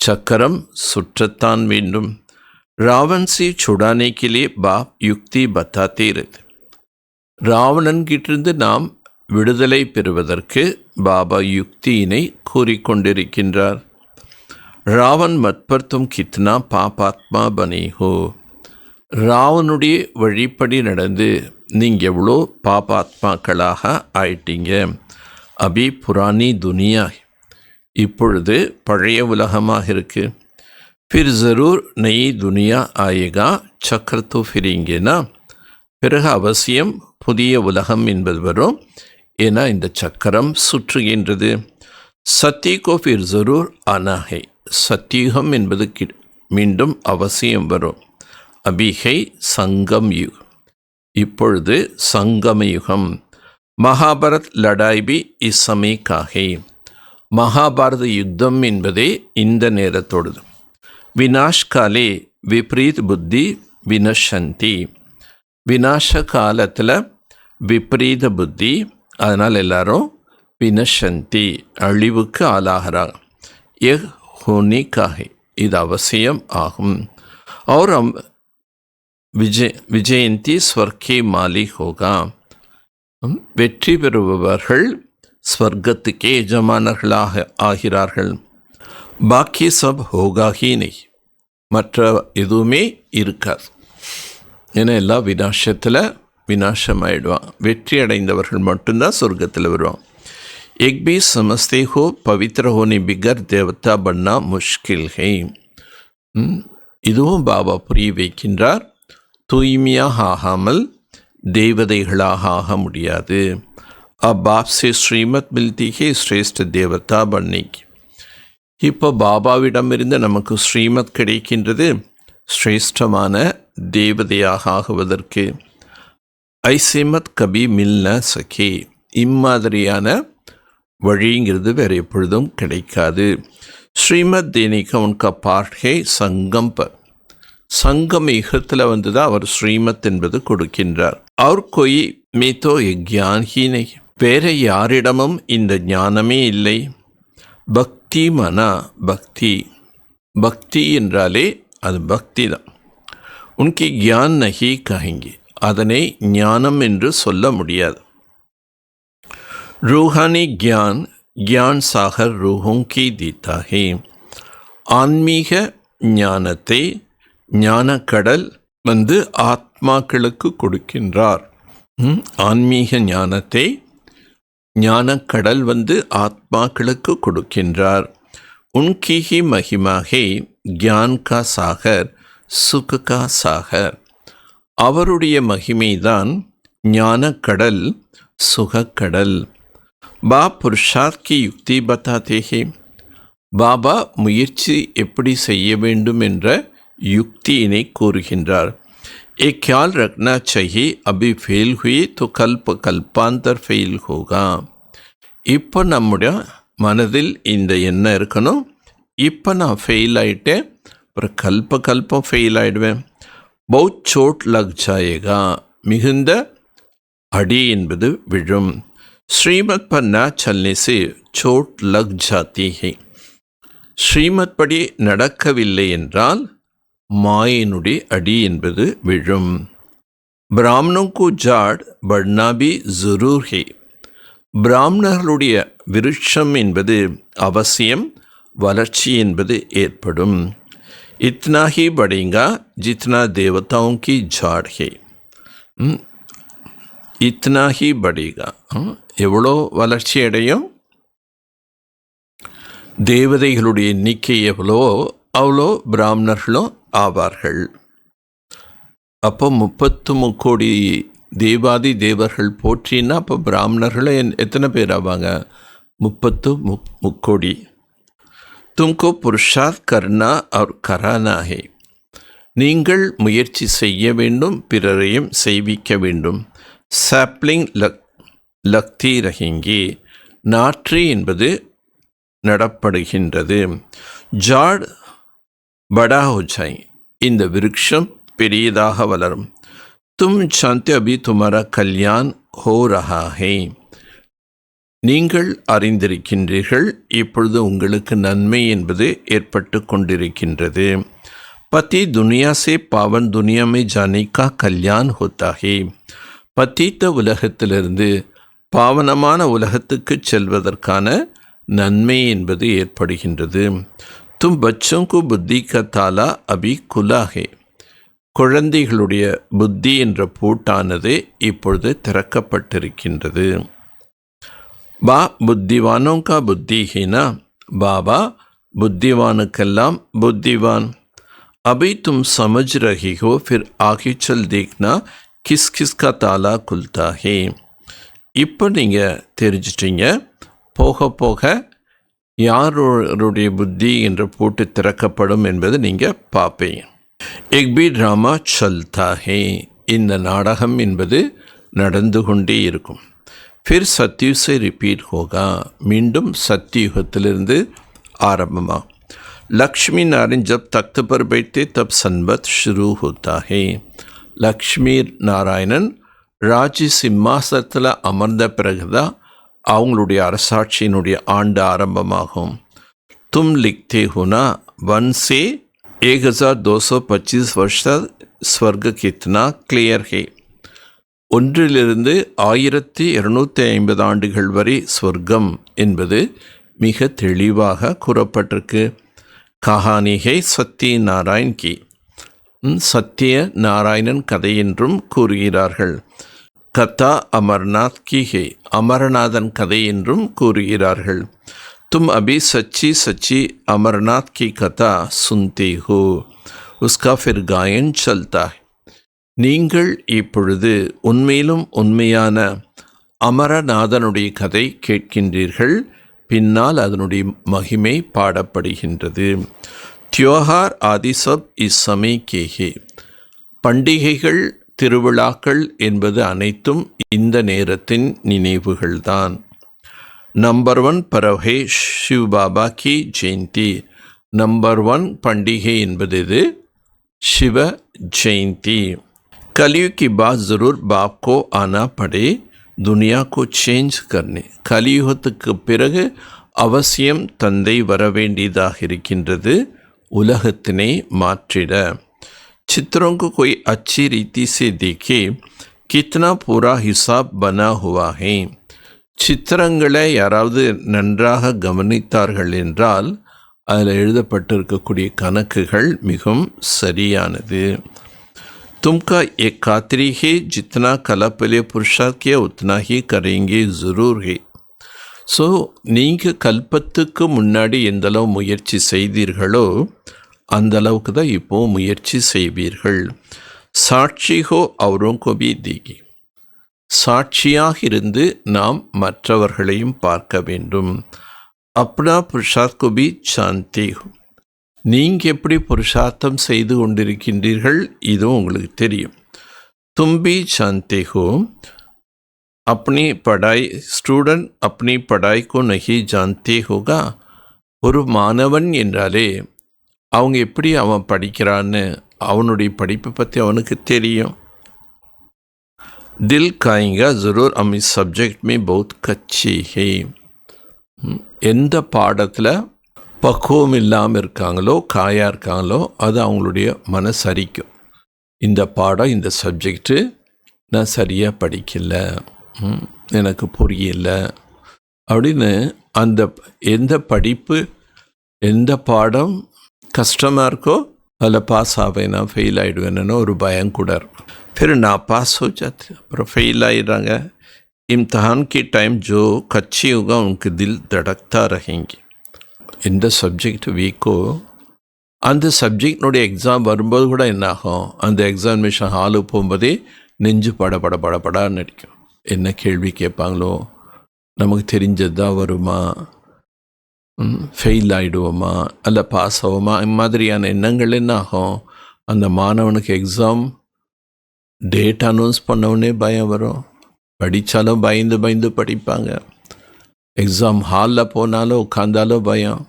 சக்கரம் சுற்றத்தான் வேண்டும். ராவன் से छुड़ाने के लिए बाप युक्ति बताते रहते. ராவணன் கிட்டிருந்து நாம் விடுதலை பெறுவதற்கு பாபா யுக்தியினை கூறிக்கொண்டிருக்கின்றார். ராவன் மத்பர் தும் கித்னா பாபாத்மா பனே ஹோ. ராவனுடைய வழிப்படி நடந்து நீங்கள் எவ்வளோ பாபாத்மாக்களாக ஆயிட்டீங்க. அபி புராணி துனியா, இப்பொழுது பழைய உலகமாக இருக்கு. फिर ज़रूर नई दुनिया आएगा, चक्र तो फिरेंगेना. பிறகு அவசியம் புதிய உலகம் என்பது வரும். ஏன்னா இந்த சக்கரம் சுற்றுகின்றது. சத்தியகோ ஃபிர் ஜரூர் ஆனா ஹை. சத்தியுகம் என்பது மீண்டும் அவசியம் வரும். அபிஹை சங்கம் யுக். இப்பொழுது சங்கம யுகம். மகாபாரத் லடாய் பி இஸ்ஸமே காஹே. மகாபாரத யுத்தம் என்பதே இந்த நேரத்தோடு. விநாஷ் காலே விப்ரீத் புத்தி வினஷந்தி. விநாச காலத்தில் விப்ரீத புத்தி, அதனால் எல்லாரும் வினஷந்தி, அழிவுக்கு ஆளாகிறாங்க. எ ஹோனி காஹே, இது அவசியம் ஆகும். और விஜயந்தி ஸ்வர்க்கே மாலி ஹோகா. வெற்றி பெறுபவர்கள் ஸ்வர்க்கத்துக்கே எஜமானர்களாக ஆகிறார்கள். பாக்கி சப் ஹோகா ஹீ நெய், மற்ற எதுவுமே இருக்காது. ஏன்னா எல்லா விநாசத்தில் விநாசமாயிடுவான். வெற்றி அடைந்தவர்கள் மட்டும்தான் சொர்க்கத்தில் வருவான். எக் பி சமஸ்தே ஹோ பவித்ர ஹோனி பிகர் தேவதா பன்னா முஷ்கில் ஹை. இதுவும் பாபா புரிய வைக்கின்றார். தூய்மையாக ஆகாமல் தேவதைகளாக ஆக முடியாது. अब बाप से श्रीमत मिलती है श्रेष्ठ देवता बनने की. இப்போ பாபாவிடமிருந்து நமக்கு ஸ்ரீமத் கிடைக்கின்றது, ஸ்ரேஷ்டமான தேவதையாக ஆகுவதற்கு. ஐசேமத் கபி மில்ன சகே. இம்மாதிரியான வழிங்கிறது வேறு எப்பொழுதும் கிடைக்காது. ஸ்ரீமத் தேனிக்க உன்க பாட்கே சங்கம் பர். சங்கம் யுகத்தில் தான் அவர் ஸ்ரீமத் என்பது கொடுக்கின்றார். அவர் கொய் மீதோ ஞான் ஹீ நை. வேற யாரிடமும் இந்த ஞானமே இல்லை. பக்தி மனா பக்தி. பக்தி என்றாலே அது பக்தி தான். உன்கி கியான் நஹி கஹெங்கே. அதனை ஞானம் என்று சொல்ல முடியாது. ரூஹானி கியான் கியான் சாகர் ரூஹோं की देता है. ஆன்மீக ஞானத்தை ஞானக்கடல் ஆத்மாக்களுக்கு கொடுக்கின்றார். ஆன்மீக ஞானத்தை ஞானக்கடல் ஆத்மாக்களுக்கு கொடுக்கின்றார். உன்கி ஹி மகிமாகே கியான் கா சாகர் சுக கா சாகர். அவருடைய மகிமைதான் ஞானக்கடல், சுகக்கடல். பாப் புருஷார்த் கி யுக்தி பத்தாதே ஹே. பாபா முயற்சி எப்படி செய்ய வேண்டும் என்ற யுக்தியினை கூறுகின்றார். एक ख्याल रखना चाहिए, अभी फेल हुई तो கல்பாந்தர் ஃபெயில் ஹோகா. இப்போ நம்முடைய மனதில் இந்த எண்ணம் இருக்கணும், இப்போ நான் ஃபெயில் ஆகிட்டேன், அப்புறம் கல்பம் ஃபெயில் ஆகிடுவேன். பௌத் சோட் லக் ஜாயேகா, மிகுந்த அடி என்பது விழும். ஸ்ரீமத் பர் ந சல்னே சே சோட் லக் ஜாத்தி ஹை, ஸ்ரீமத் படி நடக்கவில்லை என்றால் மாயினுடைய அடி என்பது விழும். பிராமணோं को झाड़ बढ़ना भी जरूर है, பிராமணர்களுடைய விருட்சம் என்பது அவசியம், வளர்ச்சி என்பது ஏற்படும். இத்னா ஹி படேங்கா ஜித்னா தேவதாओं की झाड़ है, இத்னா ஹி படேகா, எவ்வளோ வளர்ச்சி அடையும், தேவதைகளுடைய எண்ணிக்கை எவ்வளோ அவ்வளோ பிராமணர்களும் ஆவார்கள். அப்போ 33 கோடி தேவாதி தேவர்கள் போற்றினா அப்போ பிராமணர்களும் எத்தனை பேர் ஆவாங்க? 33 கோடி. தும்கோ புருஷார்த் கர்னா அவர் கரானா ஹே, நீங்கள் முயற்சி செய்ய வேண்டும், பிறரையும் செய்விக்க வேண்டும். சாப்ளிங் லக்தி ரஹிங்கி, நாற்று என்பது நடப்படுகின்றது. ஜாட் படா ஹோ ஜாய், இந்த விருட்சம் பெரியதாக வளரும். தும் சாந்தி அபி துமாரா கல்யாண் ஹோ ரஹா ஹே, நீங்கள் அறிந்திருக்கின்றீர்கள், இப்பொழுது உங்களுக்கு நன்மை என்பது ஏற்பட்டு கொண்டிருக்கின்றது. பதி துனியா சே பாவன் துனியா மே ஜானே கா கல்யாண் ஹோத்தா ஹே, பத்தீத்த உலகத்திலிருந்து பாவனமான உலகத்துக்கு செல்வதற்கான நன்மை என்பது ஏற்படுகின்றது. தும் பச்சோं को புத்தி का ताला अभी खुला है, குழந்தைகளுடைய புத்தி என்ற பூட்டானது இப்பொழுது திறக்கப்பட்டிருக்கின்றது. பா புத்திவானோं का बुद्धि है ना, பாபா புத்திவானுக்கெல்லாம் புத்திவான். अभी तुम समझ रही हो, फिर आगे चल देखना किस किस का ताला खुलता है. இப்போ நீங்கள் தெரிஞ்சிட்டீங்க, போக போக யாருடைய புத்தி என்ற பூட்டு திறக்கப்படும் என்பது நீங்கள் பார்ப்பீங்க. எக் பி ட்ராமா சல்தா ஹே, இந்த நாடகம் என்பது நடந்து கொண்டே இருக்கும். ஃபிர் சத்யுக் சே ரிப்பீட் ஹோகா, மீண்டும் சத்யுகத்திலிருந்து ஆரம்பமா. லக்ஷ்மி நாராயண் ஜப் தக்த் பர் பைத்தே தப் சன்பத் ஷுரு ஹோத்தா ஹே, லக்ஷ்மி நாராயணன் ராஜி சிம்மாசனத்தில் அமர்ந்த பிறகுதான் அவங்களுடைய அரசாட்சியினுடைய ஆண்டு ஆரம்பமாகும். தும் லிக்தே ஹுனா 1 से 1225 वर्ष स्वर्ग कितना क्लियर है, 1 1250 ஆண்டுகள் வரை ஸ்வர்க்கம் என்பது மிக தெளிவாக கூறப்பட்டிருக்கு. கஹானி ஹே சத்ய நாராயண் கி, சத்ய நாராயணன் கதை என்றும் கூறுகிறார்கள். கதா அமர்நாத் கி ஹே, அமரநாதன் கதை என்றும் கூறுகிறார்கள். तुम अभी सच्ची सच्ची अमरनाथ की कथा सुनते हो, उसका फिर गायन चलता है. நீங்கள் இப்பொழுது உண்மையிலும் உண்மையான அமரநாதனுடைய கதை கேட்கின்றீர்கள், பின்னால் அதனுடைய மகிமை பாடப்படுகின்றது. தியோஹார் ஆதி சப் இஸ் சமய கே ஹே, பண்டிகைகள் திருவிழாக்கள் என்பது அனைத்தும் இந்த நேரத்தின் நினைவுகள்தான். नंबर 1 पर्व है शिव बाबा की जयंती, नंबर 1 பண்டிகை என்பது இது शिव जयंती. कलयुग की बात ज़रूर बाप को आना पड़े दुनिया को चेंज करने, கலியுகத்துக்கு பிறகு அவசியம் தந்தை வர வேண்டியதாக இருக்கின்றது உலகத்தினை மாற்றிட. चित्रों को कोई अच्छी रीति से देखे, कितना पूरा हिसाब बना हुआ है. சித்திரங்களை யாராவது நன்றாக கவனித்தார்கள் என்றால் அதில் எழுதப்பட்டிருக்கக்கூடிய கணக்குகள் மிகவும் சரியானது. तुमका एक खातरी है, जितना कला पहले पुरुषार्थ किया उतना ही करेंगे ज़रूर है. ஸோ நீங்கள் கல்பத்துக்கு முன்னாடி எந்தளவு முயற்சி செய்தீர்களோ அந்த அளவுக்கு தான் இப்போது முயற்சி செய்வீர்கள். சாட்சி ஹோ அவரோं को भी देगी, சாட்சியாக இருந்து நாம் மற்றவர்களையும் பார்க்க வேண்டும். அப்னா புருஷார்த் को भी जानते हो, நீங்கள் எப்படி புருஷார்த்தம் செய்து கொண்டிருக்கின்றீர்கள் இதுவும் உங்களுக்கு தெரியும். तुम भी जानते हो, अपनी पढ़ाई स्टूडेंट अपनी पढ़ाई को नहीं जानते होगा, ஒரு மாணவன் என்றாலே அவங்க எப்படி அவன் படிக்கிறான்னு அவனுடைய படிப்பை பற்றி அவனுக்கு தெரியும். दिल खाएंगा ज़रूर हम इस सब्जेक्ट में बहुत कच्ची है. எந்த பாடத்தில் பக்குவம் இல்லாமல் இருக்காங்களோ காயாக இருக்காங்களோ அது அவங்களுடைய மனசரிக்கும். இந்த பாடம் இந்த சப்ஜெக்டு நான் சரியாக படிக்கல, எனக்கு புரியல அப்படின்னு அந்த எந்த படிப்பு எந்த பாடம் கஷ்டமாக இருக்கோ அதில் பாஸ் ஆவேனா ஃபெயில் ஆகிடுவேன்னு ஒரு பயம் கூட இருக்கும். फिर नापास हो जाते, अப்புறம் ஃபெயில் ஆகிடுறாங்க. इम्तहान के टाइम जो कच्ची होगा उनके दिल धड़कता रहेंगे. எந்த சப்ஜெக்ட் வீக்கோ அந்த சப்ஜெக்டினுடைய எக்ஸாம் வரும்போது கூட என்னாகும், அந்த எக்ஸாமினேஷன் ஹாலுக்கு போகும்போதே நெஞ்சு படன்னு அடிக்கும். என்ன கேள்வி கேட்பாங்களோ, நமக்கு தெரிஞ்சது தான் வருமா, ஃபெயில் ஆகிடுவோமா அல்ல பாஸ் ஆகுமா, இம்மாதிரியான எண்ணங்கள் என்ன ஆகும். அந்த மாணவனுக்கு எக்ஸாம் டேட் அனௌன்ஸ் பண்ணவுடனே பயம் வரும். படித்தாலும் பயந்து படிப்பாங்க. எக்ஸாம் ஹாலில் போனாலும் உட்காந்தாலும் பயம்.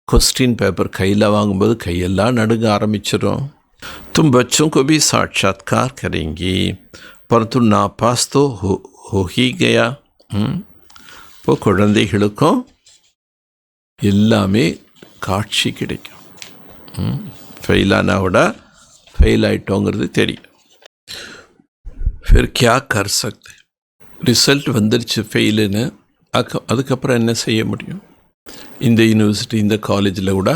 क्वेश्चन पेपर கையில் வாங்கும்போது கையெல்லாம் நடுங்க ஆரம்பிச்சிடும். तुम बच्चों को भी साक्षात्कार करेंगी परंतु नापास तो हो ही गया. இப்போ குழந்தைகளுக்கும் எல்லாமே காட்சி கிடைக்கும். ஃபெயிலானா கூட ஃபெயில் ஆகிட்டோங்கிறது தெரியும். फिर क्या कर सकते, ரிசல்ட் வந்துருச்சு ஃபெயிலுன்னு, அதுக்கப்புறம் என்ன செய்ய முடியும். இந்த யூனிவர்சிட்டி இந்த காலேஜில் கூட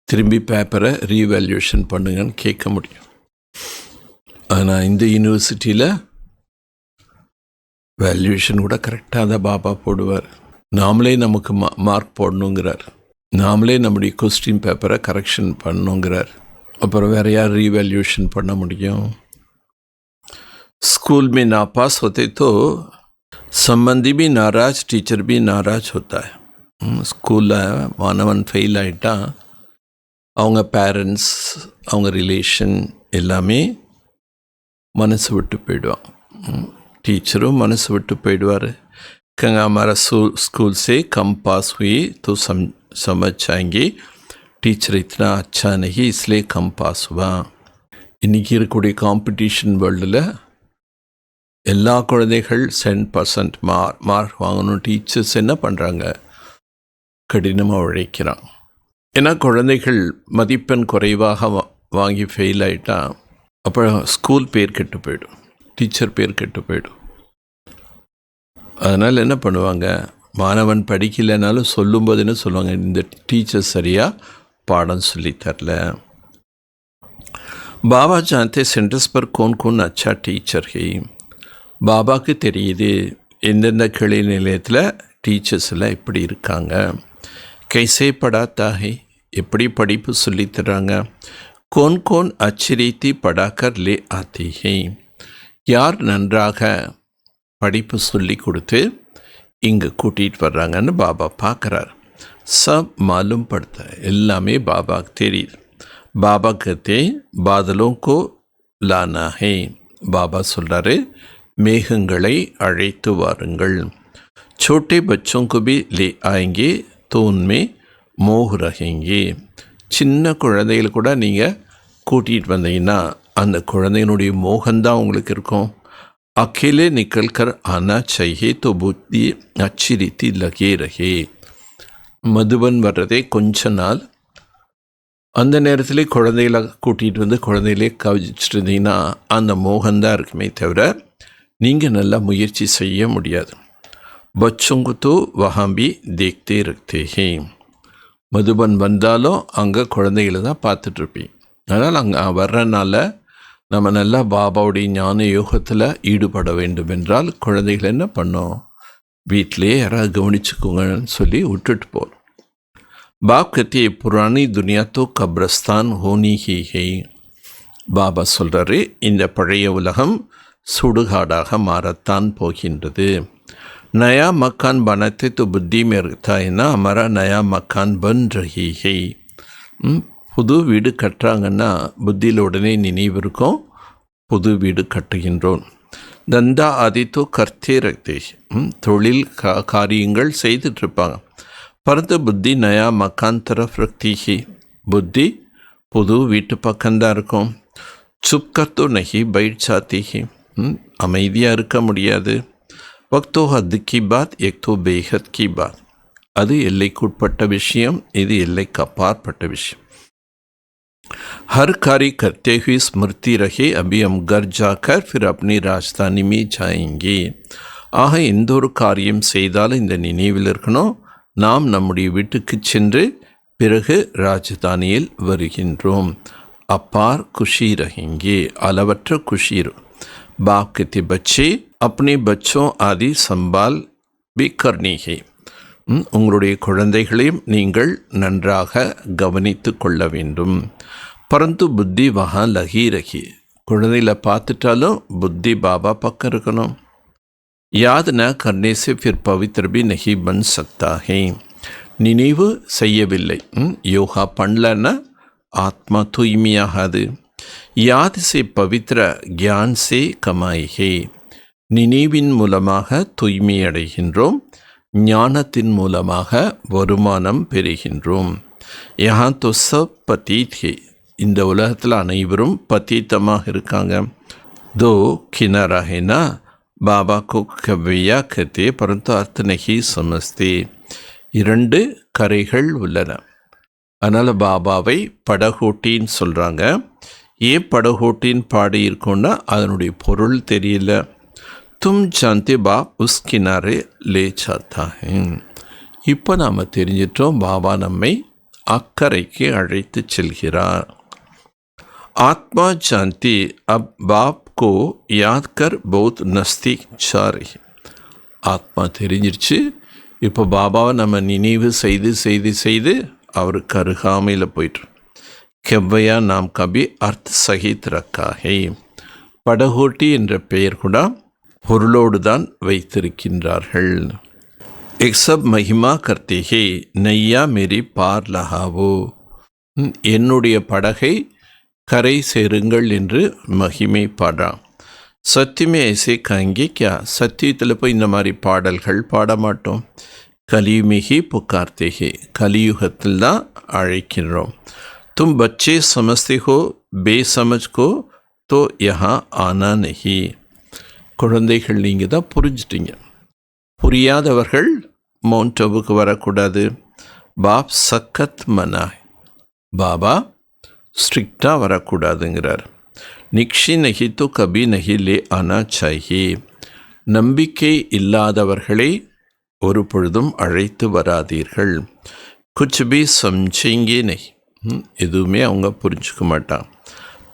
திரும்பி பேப்பரை ரீவேல்யூஷன் பண்ணுங்கன்னு கேட்க முடியும். ஆனால் இந்த யூனிவர்சிட்டியில் வேல்யூஷன் கூட கரெக்டாக தான் பாபா போடுவார். நாமளே நமக்கு மார்க் போடணுங்கிறார், நாமளே நம்முடைய கொஸ்டின் பேப்பரை கரெக்ஷன் பண்ணணுங்கிறார். அப்புறம் வேறு யார் ரீவேல்யூஷன் பண்ண முடியும். स्कूल में नापास होते तो संबंधी भी नाराज, टीचर भी नाराज होता है. ஸ்கூலில் மாணவன் ஃபெயில் ஆகிட்டா அவங்க பேரண்ட்ஸ் அவங்க ரிலேஷன் எல்லாமே மனசு விட்டு போயிடுவான். टीचरों மனசு விட்டு போயிடுவார். कहेंगे हमारा स्कूल से कम पास हुई तो समझ जाएंगे टीचर इतना अच्छा नहीं इसलिए कम पास हुआ. இன்றைக்கி இருக்கக்கூடிய காம்படிஷன் வேர்ல்டில் எல்லா குழந்தைகள் 100% மார்க் வாங்கணும். டீச்சர்ஸ் என்ன பண்ணுறாங்க, கடினமாக உழைக்கிறான். ஏன்னா குழந்தைகள் மதிப்பெண் குறைவாக வாங்கி ஃபெயில் ஆகிட்டா அப்புறம் ஸ்கூல் பேர் கெட்டு போயிடும், டீச்சர் பேர் கெட்டு போயிடும். அதனால் என்ன பண்ணுவாங்க, மாணவன் படிக்கலைனாலும் சொல்லும்போது என்ன சொல்லுவாங்க, இந்த டீச்சர் சரியாக பாடம் சொல்லித்தரல. பாபா जानते सेंटर्स पर कौन कौन अच्छा टीचर है. பாபாவுக்கு தெரியுது எந்தெந்த கிளை நிலையத்தில் டீச்சர்ஸ் எல்லாம் எப்படி இருக்காங்க. கைசே படாத்தா ஹை, எப்படி படிப்பு சொல்லித்தராங்க. கோன் கோன் அச்சி ரீதி படாக்கர் லே ஆத்தி ஹை, யார் நன்றாக படிப்பு சொல்லி கொடுத்து இங்கே கூட்டிகிட்டு வர்றாங்கன்னு பாபா பார்க்குறார். சப் மாலும் படுத்த எல்லாமே பாபாவுக்கு தெரியுது. பாபா கத்தே பாதலோं को लाना है. பாபா சொல்கிறாரு, மேகங்களை அழைத்து வாருங்கள். छोटे बच्चों को भी ले आएंगे तो उनमें मोह रहेंगे. சின்ன குழந்தைகள் கூட நீங்கள் கூட்டிகிட்டு வந்தீங்கன்னா அந்த குழந்தையினுடைய மோகம்தான் உங்களுக்கு இருக்கும். अकेले निकल कर आना चाहिए तो बुद्धि अच्छी रीति लगे रहे. மதுபன் வர்றதே கொஞ்ச நாள், அந்த நேரத்திலே குழந்தைகளை கூட்டிகிட்டு வந்து குழந்தைகளே கவிச்சிட்டு இருந்தீங்கன்னா அந்த மோகம்தான் இருக்குமே தவிர நீங்கள் நல்லா முயற்சி செய்ய முடியாது. பச்சோங்க தோ வஹாம்பி தேக்தே ரக்தே ஹே. மதுபன் வந்தாலும் அங்கே குழந்தைகளை தான் பார்த்துட்ருப்பீங்க. அதனால் அங்கே வர்றனால நம்ம நல்லா பாபாவுடைய ஞான யோகத்தில் ஈடுபட வேண்டும் என்றால் குழந்தைகள் என்ன பண்ணோம், வீட்டிலே யாராவது கவனிச்சுக்கோங்கன்னு சொல்லி விட்டுட்டு போகிறோம். பாப் கத்திய புராணி துனியா தோ கப்ரஸ்தான் ஹோனி ஹி ஹே. பாபா சொல்கிறாரு, இந்த பழைய உலகம் சுடுகாடாக மாறத்தான் போகின்றது. नया मकान बनाते तो बुद्धि में रहता है ना हमारा नया मकान बन रही है. புது வீடு கட்டுறாங்கன்னா புத்தியில் உடனே நினைவு இருக்கும், புது வீடு கட்டுகின்றோம். தந்தா ஆதித்தோ கர்த்தே ரக்தே, தொழில் காரியங்கள் செய்துட்ருப்பாங்க. परंतु बुद्धि नया मकान तरफ रखती है। बुद्धि புது வீட்டு பக்கம்தான் இருக்கும். சுப்கர் तो नहीं बैठ जाती है. அமைதியாக இருக்க முடியாது. வக்தோ ஹத் கி பாத் எக் தோ பேஹத் கி பாத். அது எல்லைக்குட்பட்ட விஷயம், இது எல்லைக்கு அப்பாற்பட்ட விஷயம். हर कार्य करते हुए स्मृति रहे अभी हम घर जाकर फिर अपनी राजधानी में जाएंगे. ஆக எந்த ஒரு காரியம் செய்தாலும் இந்த நினைவில் இருக்கணும், நாம் நம்முடைய வீட்டுக்கு சென்று பிறகு ராஜதானியில் வருகின்றோம். अपार खुशी रहेंगे, அளவற்ற खुशी. बाप कहते बच्चे अपने बच्चों आदि संभाल भी करनी है. உங்களுடைய குழந்தைகளையும் நீங்கள் நன்றாக கவனித்து கொள்ள வேண்டும். பரந்து புத்தி வஹா லகி ரகி. குழந்தையில பார்த்துட்டாலும் புத்தி பாபா பக்கம் இருக்கணும். याद न करने से फिर पवित्र भी नहीं बन सकता है. நினைவு செய்யவில்லை, யோகா பண்ணலன்னா ஆத்மா தூய்மையாகாது. याद से पवित्र ज्ञान से कमाई है. நினைவின் மூலமாக தூய்மை அடைகின்றோம், ஞானத்தின் மூலமாக வருமானம் பெறுகின்றோம். யஹா தோ சப் பதீத் ஹே. இந்த உலகத்தில் அனைவரும் பதீத்தமாக இருக்காங்க. தோ கினாரா ஹேனா பாபா கோ கவ்யா கத்தே பரந்து அர்த்த நஹி சமஸ்தே. இரண்டு கரைகள் உள்ளன. அதனால் பாபாவை படகோட்டின்னு சொல்கிறாங்க. ஏன் படகோட்டின்னு பாடி இருக்கோன்னா அதனுடைய பொருள் தெரியல. தும் ஜான்தே பாப் உஸ் கினாரே லே சாத்தா ஹே. இப்போ நாம் தெரிஞ்சிட்டோம், பாபா நம்மை அக்கறைக்கு அழைத்து செல்கிறார். ஆத்மா ஜான்தி அப் பாப் கோ யாத் கர் பௌத் நஸ்தீக் ஜா ரஹி. ஆத்மா தெரிஞ்சிருச்சு, இப்போ பாபாவை நம்ம நினைவு செய்து செய்து செய்து அவருக்கு அருகாமையில் போய்ட்டு. கெவ்வையா நாம் கபி அர்த் சகித் ரக்காஹே. படகோட்டி என்ற பெயர் கூட பொருளோடு தான் வைத்திருக்கின்றார்கள். एक सब महिमा करते हैं नैया मेरी पार लहावो. என்னுடைய படகை கரை சேருங்கள் என்று மகிமை பாடுறான். சத்தியமே ஐசே கங்கே கியா. சத்தியத்தில் போய் இந்த மாதிரி பாடல்கள் பாட மாட்டோம். கலியுமிகி புக்கார்த்தேகே. கலியுகத்தில் தான் அழைக்கிறோம். தும் பச்சே சமஸ்தே ஹோ பேசமஜ் கோ தோ யஹா ஆனா நஹி. குழந்தைகள் நீங்கள் தான் புரிஞ்சிட்டீங்க. புரியாதவர்கள் மவுண்டவுக்கு வரக்கூடாது. பாப் சக்கத் மனாய். பாபா ஸ்ட்ரிக்டாக வரக்கூடாதுங்கிறார். நிக்ஷி நஹி தோ கபி நஹி லே ஆனா சாஹி. நம்பிக்கை இல்லாதவர்களை ஒரு பொழுதும் அழைத்து வராதீர்கள். குச் பி சம்சேங்கே நஹி. எதுவுமே அவங்க புரிஞ்சுக்க மாட்டாங்க.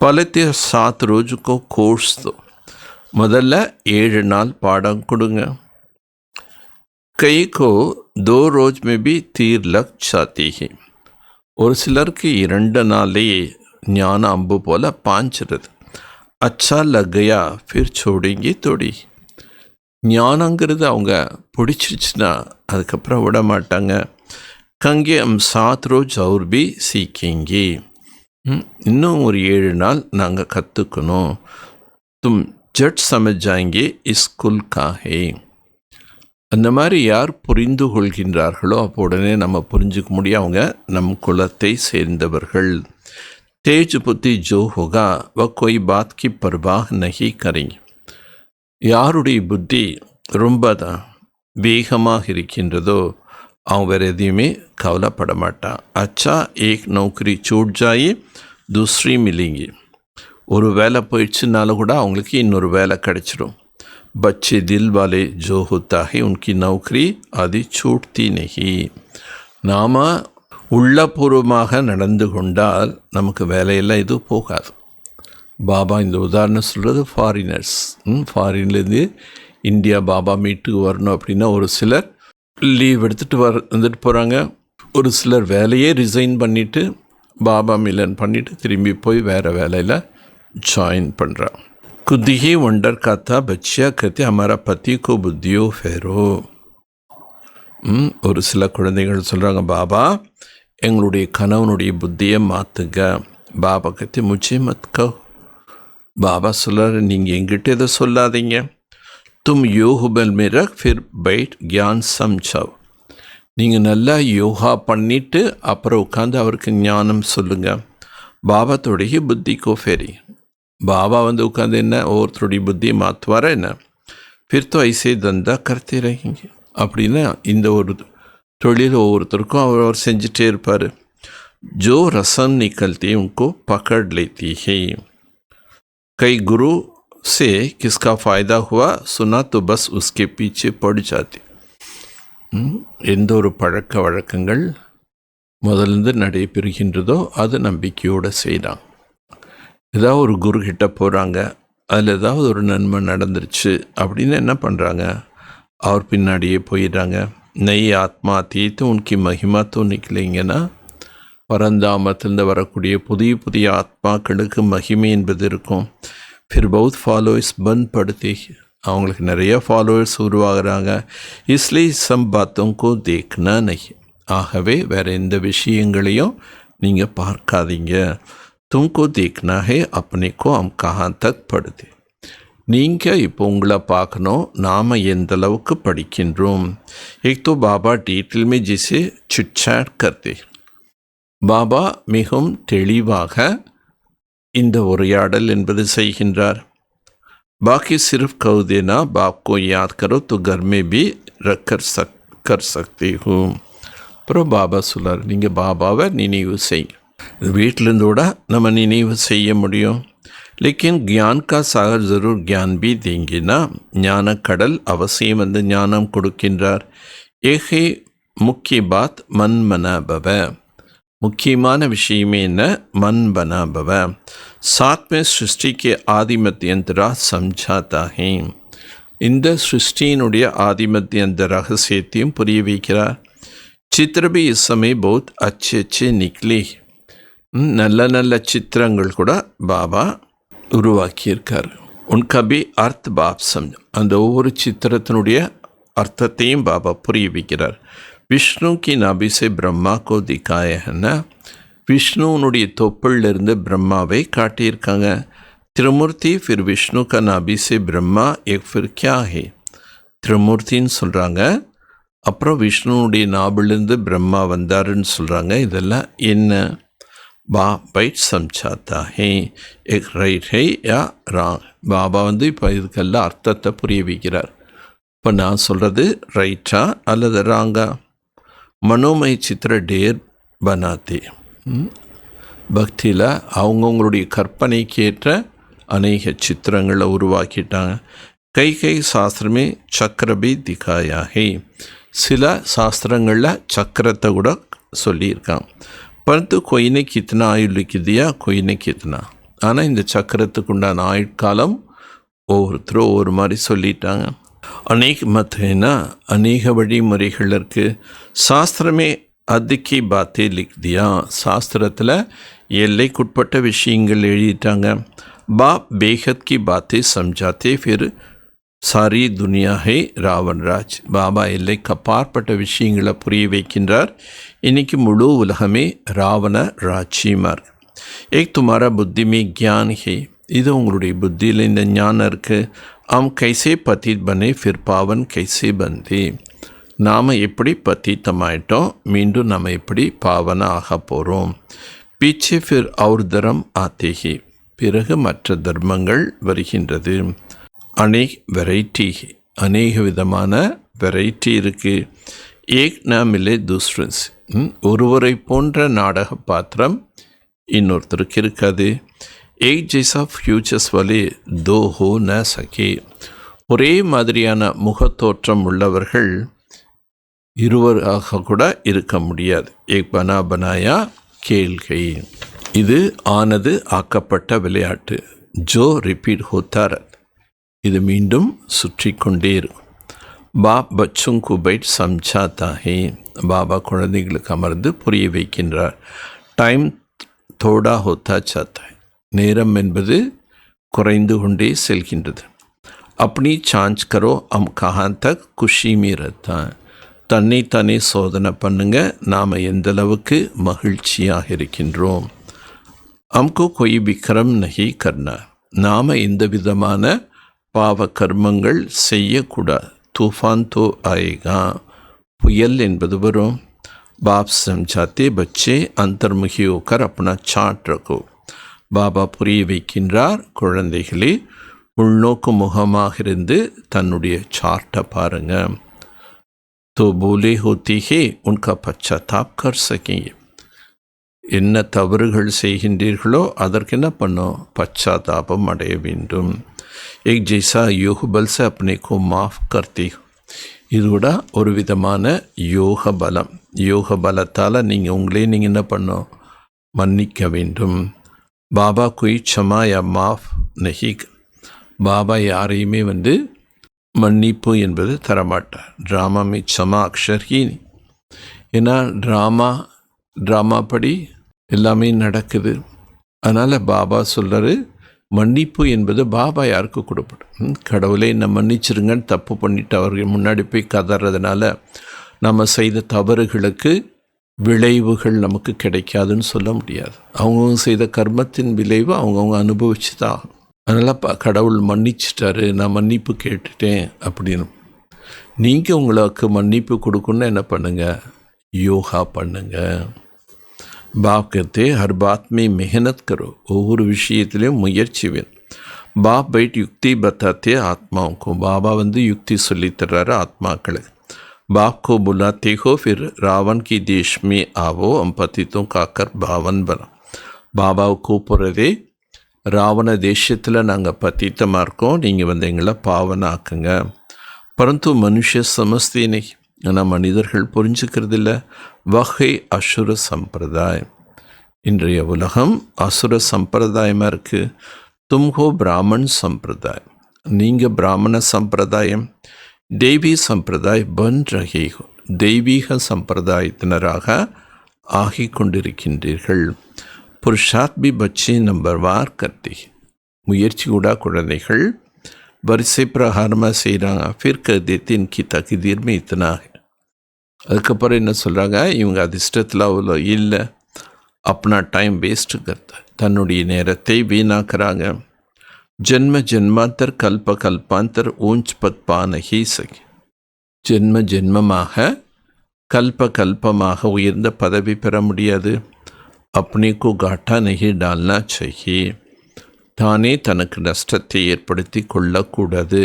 பலத்தை 7 ரோஜுக்கோ கோர்ஸ் தோ. முதல்ல 7 நாள் பாடம் கொடுங்க. कई को 2 रोज में भी तीर लग जाती है. ஒரு சிலருக்கு 2 நாள்லேயே ஞான அம்பு போல் பாஞ்சிருது. அச்சா லக்கையா ஃபிர் சோடிங்கி தொடி. ஞானங்கிறது அவங்க பிடிச்சிருச்சுன்னா அதுக்கப்புறம் விட மாட்டாங்க. கங்கே 7 ரோஜ் அவர் பி சீக்கிங்கி. இன்னும் ஒரு 7 நாள் நாங்கள் கற்றுக்கணும். தும் ஜட் சமஜ் ஜாயங்கே ஸ்கூல் காஹே. அந்த மாதிரி யார் புரிந்து கொள்கின்றார்களோ அப்போ உடனே நம்ம புரிஞ்சுக்க முடியும் அவங்க நம் குலத்தை சேர்ந்தவர்கள். தேஜ் புத்தி ஜோ ஹோகா வ கோய் பாத் கி பர்வாஹ் நஹி கரேங்க. யாருடைய புத்தி ரொம்ப தான் வேகமாக இருக்கின்றதோ அவங்க வேறு எதையுமே கவலைப்பட மாட்டான். அச்சா ஏக் நௌக்கரி சூட் ஜாயி தூசரி மிலிங்கி. ஒரு வேலை போயிடுச்சுனாலும் கூட அவங்களுக்கு இன்னொரு வேலை கிடைச்சிடும். बच्चे दिल वाले जो होता है उनकी नौकरी आदि छूटती नहीं. நாம் உள்ளபூர்வமாக நடந்து கொண்டால் நமக்கு வேலையெல்லாம் எதுவும் போகாது. பாபா இந்த உதாரணம் சொல்கிறது ஃபாரினர்ஸ். ஃபாரின்லேருந்து இந்தியா பாபா மீட்டுக்கு வரணும் அப்படின்னா ஒரு சிலர் லீவ் எடுத்துகிட்டு வந்துட்டு போகிறாங்க. ஒரு சிலர் வேலையே ரிசைன் பண்ணிவிட்டு பாபா மிலன் பண்ணிவிட்டு திரும்பி போய் வேறு வேலையில் ஜாயின் பண்ணுறான். खुद ही वंडर करता बच्चिया कहते हमारा पति को बुद्धियो फेरो. ஒரு சில குழந்தைகள் சொல்கிறாங்க, பாபா எங்களுடைய கணவனுடைய புத்தியை மாற்றுங்க. பாபா கத்தி முச்சே மத்கோ. பாபா சொல்கிறார், நீங்கள் எங்கிட்ட எதை சொல்லாதீங்க. தும் யோகுபல் மேரக் ஃபிர் பைட் கியான் சம்சாவ். நீங்கள் நல்லா யோகா பண்ணிவிட்டு அப்புறம் உட்காந்து அவருக்கு ஞானம் சொல்லுங்கள். பாபா தோடைய புத்திக்கோ ஃபெரி. பாபா வந்து உட்காந்து என்ன ஒவ்வொருத்தருடைய புத்தியை மாற்றுவாரா என்ன? फिर तो ऐसे धंधा करते रहेंगे அப்படின்னா இந்த ஒரு தொழில் ஒவ்வொருத்தருக்கும் அவர் செஞ்சுட்டே இருப்பார். जो रस्म निकलती उनको पकड़ लेती है. कई गुरु से किसका फ़ायदा हुआ सुना तो बस उसके पीछे पड़ जाते. எந்த ஒரு பழக்க வழக்கங்கள் முதலிருந்து நடைபெறுகின்றதோ அது நம்பிக்கையோடு செய்கிறாங்க. ஏதாவது ஒரு குரு கிட்ட போகிறாங்க, அதில் ஏதாவது ஒரு நன்மை நடந்துருச்சு அப்படின்னு என்ன பண்ணுறாங்க, அவர் பின்னாடியே போயிடுறாங்க. நெய் ஆத்மா தீத்து உனக்கு மகிமா தோ நிற்கலைங்கன்னா பரந்தாமத்திலிருந்து வரக்கூடிய புதிய புதிய ஆத்மாக்களுக்கு மகிமை என்பது இருக்கும். फिर बहुत फॉलोअर्स बन पड़ते, அவங்களுக்கு நிறைய ஃபாலோவர்ஸ் உருவாகிறாங்க. इसलिए सब बातों को देखना नहीं. ஆகவே வேறு எந்த விஷயங்களையும் நீங்கள் பார்க்காதீங்க. तुमको देखना है अपने को हम कहाँ तक पढ़ते. நீங்கள் இப்போ உங்களை பார்க்கணும், நாம் எந்த அளவுக்கு படிக்கின்றோம். एक तो बाबा डिटेल में जिसे चिटचैट करते. பாபா மிகவும் தெளிவாக இந்த உரையாடல் என்பது செய்கின்றார். बाकी सिर्फ कह देना बाप को याद करो तो घर में भी रख कर सकते हो. அப்புறம் பாபா சொல்லார், நீங்கள் பாபாவை நினைவு செய்யுங்க. வீட்டிலேருந்து கூட நம்ம நினைவு செய்ய முடியும். लेकिन ज्ञान का सागर ज़रूर ज्ञान भी देंगे ना. ஞான கடல் அவசியம் வந்து ஞானம் கொடுக்கின்றார். एक है मुख्य बात मन बना भव. முக்கியமான விஷயமே என்ன, मन बना भव. साथ में सृष्टि के आदिमध्यंतरा समझाता है. இந்த சிருஷ்டியினுடைய ஆதிமத்தியந்த ரகசியத்தையும் புரிய வைக்கிறார். चित्र भी इस समय बहुत अच्छे अच्छे निकले. நல்ல நல்ல சித்திரங்கள் கூட பாபா உருவாக்கியிருக்கார். உன்கபி அர்த் பாப் சம். அந்த ஒவ்வொரு சித்திரத்தினுடைய அர்த்தத்தையும் பாபா புரிய வைக்கிறார். விஷ்ணு கி நாபி சே பிரம்மா கோ திகாயன்னா, விஷ்ணுனுடைய தொப்புளிலிருந்து பிரம்மாவை காட்டியிருக்காங்க. திருமூர்த்தி ஃபிர் விஷ்ணு கா நாபி சே பிரம்மா எக் ஃபிர் கியா ஹே. திருமூர்த்தின்னு சொல்கிறாங்க, அப்புறம் விஷ்ணுனுடைய நாபிலிருந்து பிரம்மா வந்தாருன்னு சொல்கிறாங்க. இதெல்லாம் என்ன? பா பைட் சம்சாத்தா ஹே எக் ரைட் ஹே யா ராங். பாபா வந்து இப்போ இதுக்கெல்லாம் அர்த்தத்தை புரிய வைக்கிறார். இப்போ நான் சொல்கிறது ரைட்டா அல்லது ராங்கா? மனோமய சித்திர டேர் பனாத்தே. பக்தியில் அவங்கவுங்களுடைய கற்பனைக்கு ஏற்ற அநேக சித்திரங்களை உருவாக்கிட்டாங்க. கை கை சாஸ்திரமே சக்கரபி திகாயா ஹே. சில சாஸ்திரங்களில் சக்கரத்தை கூட சொல்லியிருக்கான். பரந்து கொயினை கித்தனா ஆயுளுக்கு தியா கொயினை கித்தனா. ஆனால் இந்த சக்கரத்துக்கு உண்டான ஆயுட்காலம் ஒவ்வொருத்தரும் ஒவ்வொரு மாதிரி சொல்லிட்டாங்க. அநேக மத்தேனா அநேக வழிமுறைகள் இருக்குது. சாஸ்திரமே அதுக்கி பாத்தே லிக் தியா. சாஸ்திரத்தில் எல்லைக்குட்பட்ட விஷயங்கள் எழுதிட்டாங்க. பாப் பேகத் கி பாத்தே சம்ஜாத்தே ஃபிர் சாரி துனியா ஹே ராவன் ராஜ். பாபா எல்லைக்கு அப்பாற்பட்ட விஷயங்களை புரிய வைக்கின்றார். இன்னைக்கு முழு உலகமே ராவண ராஜ்யமாக. ஏக் துமாரா புத்தி மே கியான் ஹே. இது உங்களுடைய புத்தியில் இந்த ஞானம் இருக்குது. हम कैसे पतित बने फिर पावन कैसे बनते. நாம் எப்படி பத்தித்தமாயிட்டோம், மீண்டும் நம்ம எப்படி பாவன ஆக போகிறோம். பீச்சே ஃபிர் और धर्म आते ही. பிறகு மற்ற தர்மங்கள் வருகின்றது. அநேக வெரைட்டி, அநேக விதமான வெரைட்டி இருக்குது. ஏக் நா மிலே தூஸ்ரன்ஸ். ஒருவரை போன்ற நாடக பாத்திரம் இன்னொருத்தருக்கு இருக்காது. एक जैसा फ्यूचर्स वाले दो हो न सके. ஒரே மாதிரியான முகத்தோற்றம் உள்ளவர்கள் இருவராக கூட இருக்க முடியாது. ஏக் பனா பனாயா கேள்கை. இது ஆனது ஆக்கப்பட்ட விளையாட்டு. ஜோ ரிப்பீட் ஹோத்தார். இது மீண்டும் சுற்றி கொண்டே இருக்கும். பாப் பச்சும் கு பைட் சம்சாத்தா ஹே. பாபா குழந்தைகளுக்கு அமர்ந்து புரிய வைக்கின்றார். டைம் தோடா ஹோத்தா சாத்தா. நேரம் என்பது குறைந்து கொண்டே செல்கின்றது. அப்படி சான்ஸ் கரோ அம் கஹான் தக் குஷி மீறத்தா. தன்னைத்தானே சோதனை பண்ணுங்க, நாம் எந்த அளவுக்கு மகிழ்ச்சியாக இருக்கின்றோம். அம்கோ கொய் விக்ரம் நஹி கர்னா. நாம் எந்த விதமான பாவ கர்மங்கள் செய்யக்கூடாது. தூஃபான் தோ ஆயேகா. புயல் என்பது வரும். பாப் சம்ஜாத்தே பச்சே அந்தர்முகி ஹோக்கர் அப்னா சாட் ரகோ. பாபா புரிய வைக்கின்றார், குழந்தைகளே உள்நோக்கு முகமாக இருந்து தன்னுடைய சார்ட்டை பாருங்க. तो बोले होती है उनका पश्चाताप कर सकेंगे. என்ன தவறுகள் செய்கின்றீர்களோ அதற்கு என்ன பண்ணோம்? பச்சாத்தாபம் அடைய வேண்டும். एक जैसा योग बल से अपने को माफ करती. இதோட ஒரு விதமான யோக பலம். யோக பலத்தால் நீங்கள் உங்களே நீங்கள் என்ன பண்ணோம்? மன்னிக்க வேண்டும். பாபா कोई क्षमा या माफ नहीं. பாபா யாரையுமே மன்னிப்பு என்பது தரமாட்டார். ட்ராமா மீ க்ஷமா அக்ஷர் ஹீ. ஏன்னா ட்ராமா படி எல்லாமே நடக்குது. அதனால் பாபா சொல்கிறாரு, மன்னிப்பு என்பது பாபா யாருக்கு கொடுப்படும்? கடவுளை என்ன மன்னிச்சிருங்கன்னு தப்பு பண்ணிட்டு அவர்கள் முன்னாடி போய் கதறதுனால நம்ம செய்த தவறுகளுக்கு விளைவுகள் நமக்கு கிடைக்காதுன்னு சொல்ல முடியாது. அவங்கவுங்க செய்த கர்மத்தின் விளைவு அவங்கவுங்க அனுபவிச்சு தான் ஆகும். அதனால் கடவுள் மன்னிச்சிட்டாரு, நான் மன்னிப்பு கேட்டுட்டேன் அப்படின்னு. நீங்கள் உங்களுக்கு மன்னிப்பு கொடுக்கணுன்னா என்ன பண்ணுங்கள்? யோகா பண்ணுங்கள். பாப் कहते हर बात में मेहनत करो. ஒவ்வொரு விஷயத்திலையும் முயற்சி வேணும். பாப் பைட் யுக்தி பத்தாத்தே ஆத்மாவுக்கும். பாபா யுக்தி சொல்லித்தர்றாரு ஆத்மாக்களுக்கு. बाप को बुलाते हो फिर रावण की देश में आओ हम पतितों का कर भावन बना. பாபாவை கூப்பிட்றதே ராவண தேசத்தில் நாங்கள் பத்தித்தமாக இருக்கோம், நீங்கள் எங்களை பாவனாக்குங்க. பரந்து மனுஷ சமஸ்தேனை. ஆனால் மனிதர்கள் புரிஞ்சுக்கிறதில்ல. வகை அசுர சம்பிரதாயம். இன்றைய உலகம் அசுர சம்பிரதாயமாக இருக்குது. தும்ஹோ பிராமன் சம்பிரதாயம். நீங்கள் பிராமண சம்பிரதாயம். தெய்வீ சம்பிரதாய் பன் ரஹேகோ. தெய்வீக சம்பிரதாயத்தினராக ஆகி கொண்டிருக்கின்றீர்கள். புருஷாத் பி பச்சி நம்பர்வார் கட்டி. முயற்சி கூட குழந்தைகள் வரிசை பிரகாரமாக செய்கிறாங்க. ஃபிர் கதேத்து இன்கி தகுதீர் மே இத்தனா. அதுக்கப்புறம் என்ன சொல்கிறாங்க? இவங்க அதிர்ஷ்டத்தில் அவ்வளோ இல்லை, அப்னா டைம் வேஸ்ட்டு கருத்து, தன்னுடைய நேரத்தை வீணாக்குறாங்க. ஜென்ம ஜென்மாந்தர் கல்ப கல்பாந்தர் ஊஞ்ச் பத் பா நஹி சகி. ஜென்ம ஜென்மமாக கல்ப கல்பமாக உயர்ந்த பதவி பெற முடியாது. अपने को घाटा नहीं डालना चाहिए. தானே தனக்கு நஷ்டத்தை ஏற்படுத்தி கொள்ளக்கூடாது.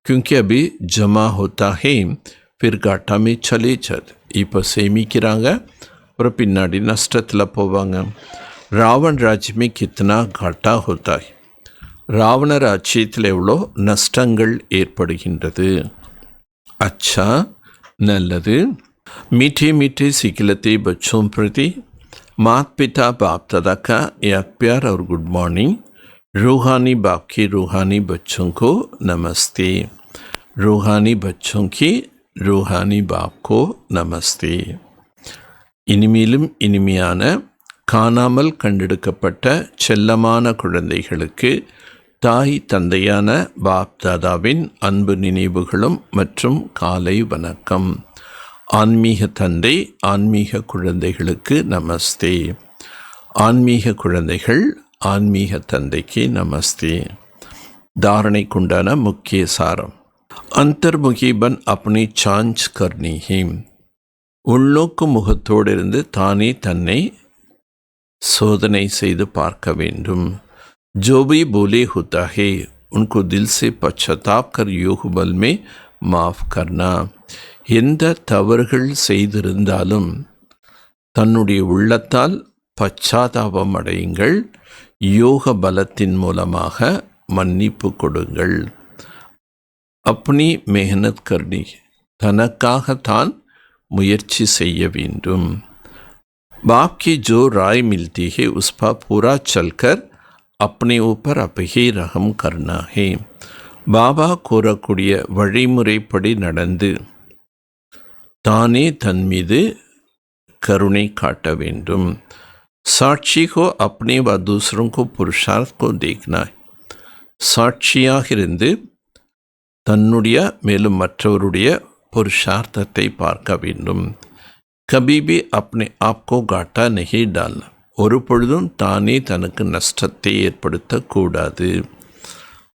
क्योंकि अभी जमा होता है फिर घाटा में चले जाते. இப்போ சேமிக்கிறாங்க, அப்புறம் பின்னாடி நஷ்டத்தில் போவாங்க. ராவண ராஜ்யமே கித்தனா घाटा होता है. ராவண ராஜ்யத்தில் எவ்வளோ நஷ்டங்கள் ஏற்படுகின்றது. अच्छा நல்லது. मीठे मीठे सिखलते बच्चों प्रति माता पिता बाप दादा का एक प्यार और गुड मॉर्निंग. रूहानी बाप की रूहानी बच्चों को नमस्ते. रूहानी बच्चों की रूहानी बाप को नमस्ते. இனிமேலும் இனிமையான காணாமல் கண்டெடுக்கப்பட்ட செல்லமான குழந்தைகளுக்கு தாய் தந்தையான பாப் தாதாவின் அன்பு நினைவுகளும் மற்றும் காலை வணக்கம். ஆன்மீக தந்தை ஆன்மீக குழந்தைகளுக்கு நமஸ்தே. ஆன்மீக குழந்தைகள் ஆன்மீக தந்தைக்கு நமஸ்தே. தாரணைக்குண்டான முக்கிய சாரம். அந்தர்முகிபன் அப்பனி சாஞ்ச் கர்னிஹி. உள்நோக்கு முகத்தோடு இருந்து தானே தன்னை சோதனை செய்து பார்க்க வேண்டும். जो भी बोले होता है उनको दिल से पश्चाताप कर योग बल में माफ करना. எந்த தவறுகள் செய்திருந்தாலும் தன்னுடைய உள்ளத்தால் பச்சாதாபம் அடையுங்கள். யோக பலத்தின் மூலமாக மன்னிப்பு கொடுங்கள். அப்பனி மெஹனத் கர்னி. தனக்காகத்தான் முயற்சி செய்ய வேண்டும். बाप की जो राय मिलती है उस पर पूरा चलकर अपने ऊपर अब ही रहम करना है. பாபா கூறக்கூடிய வழிமுறைப்படி நடந்து தானே தன் மீது கருணை காட்ட வேண்டும். சாட்சி को अपने व दूसरों को पुरुषार्थ को देखना है. சாட்சியாக இருந்து தன்னுடைய மேலும் மற்றவருடைய புருஷார்த்தத்தை பார்க்க வேண்டும். कभी भी अपने आप को घाटा नहीं डालना. ஒரு பொழுதும் தானே தனக்கு நஷ்டத்தை ஏற்படுத்தக்கூடாது.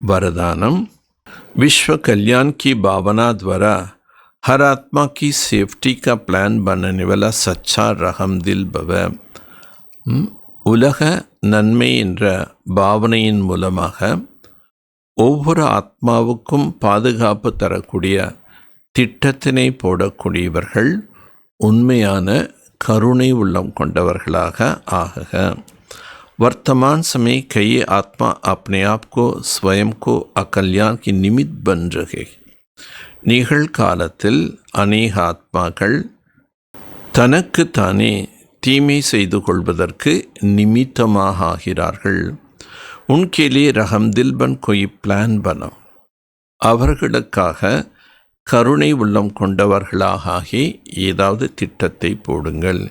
वरदानम. विश्व कल्याण की भावना द्वारा हर आत्मा की सेफ्टी का प्लान बनाने वाला सच्चा रहम दिल भव. உலக நன்மை என்ற பாவனையின் மூலமாக ஒவ்வொரு ஆத்மாவுக்கும் பாதுகாப்பு தரக்கூடிய திட்டத்தினை போடக்கூடியவர்கள் உண்மையான करुणे உள்ளம் கொண்டவர்களாக ஆகுக. वर्तमान समय कई आत्मा अपने आप को स्वयं को अकल्याण की निमित्त बन रहे. நிகழ்காலத்தில் அநேக ஆத்மாக்கள் தனக்கு தானே தீமை செய்து கொள்வதற்கு நிமித்தமாக ஆகிறார்கள். उनके लिए रहम दिल बन कोई प्लान बना. அவர்களுக்காக கருணை உள்ளம் கொண்டவர்களாக ஆகி ஏதாவது திட்டத்தை போடுங்கள்.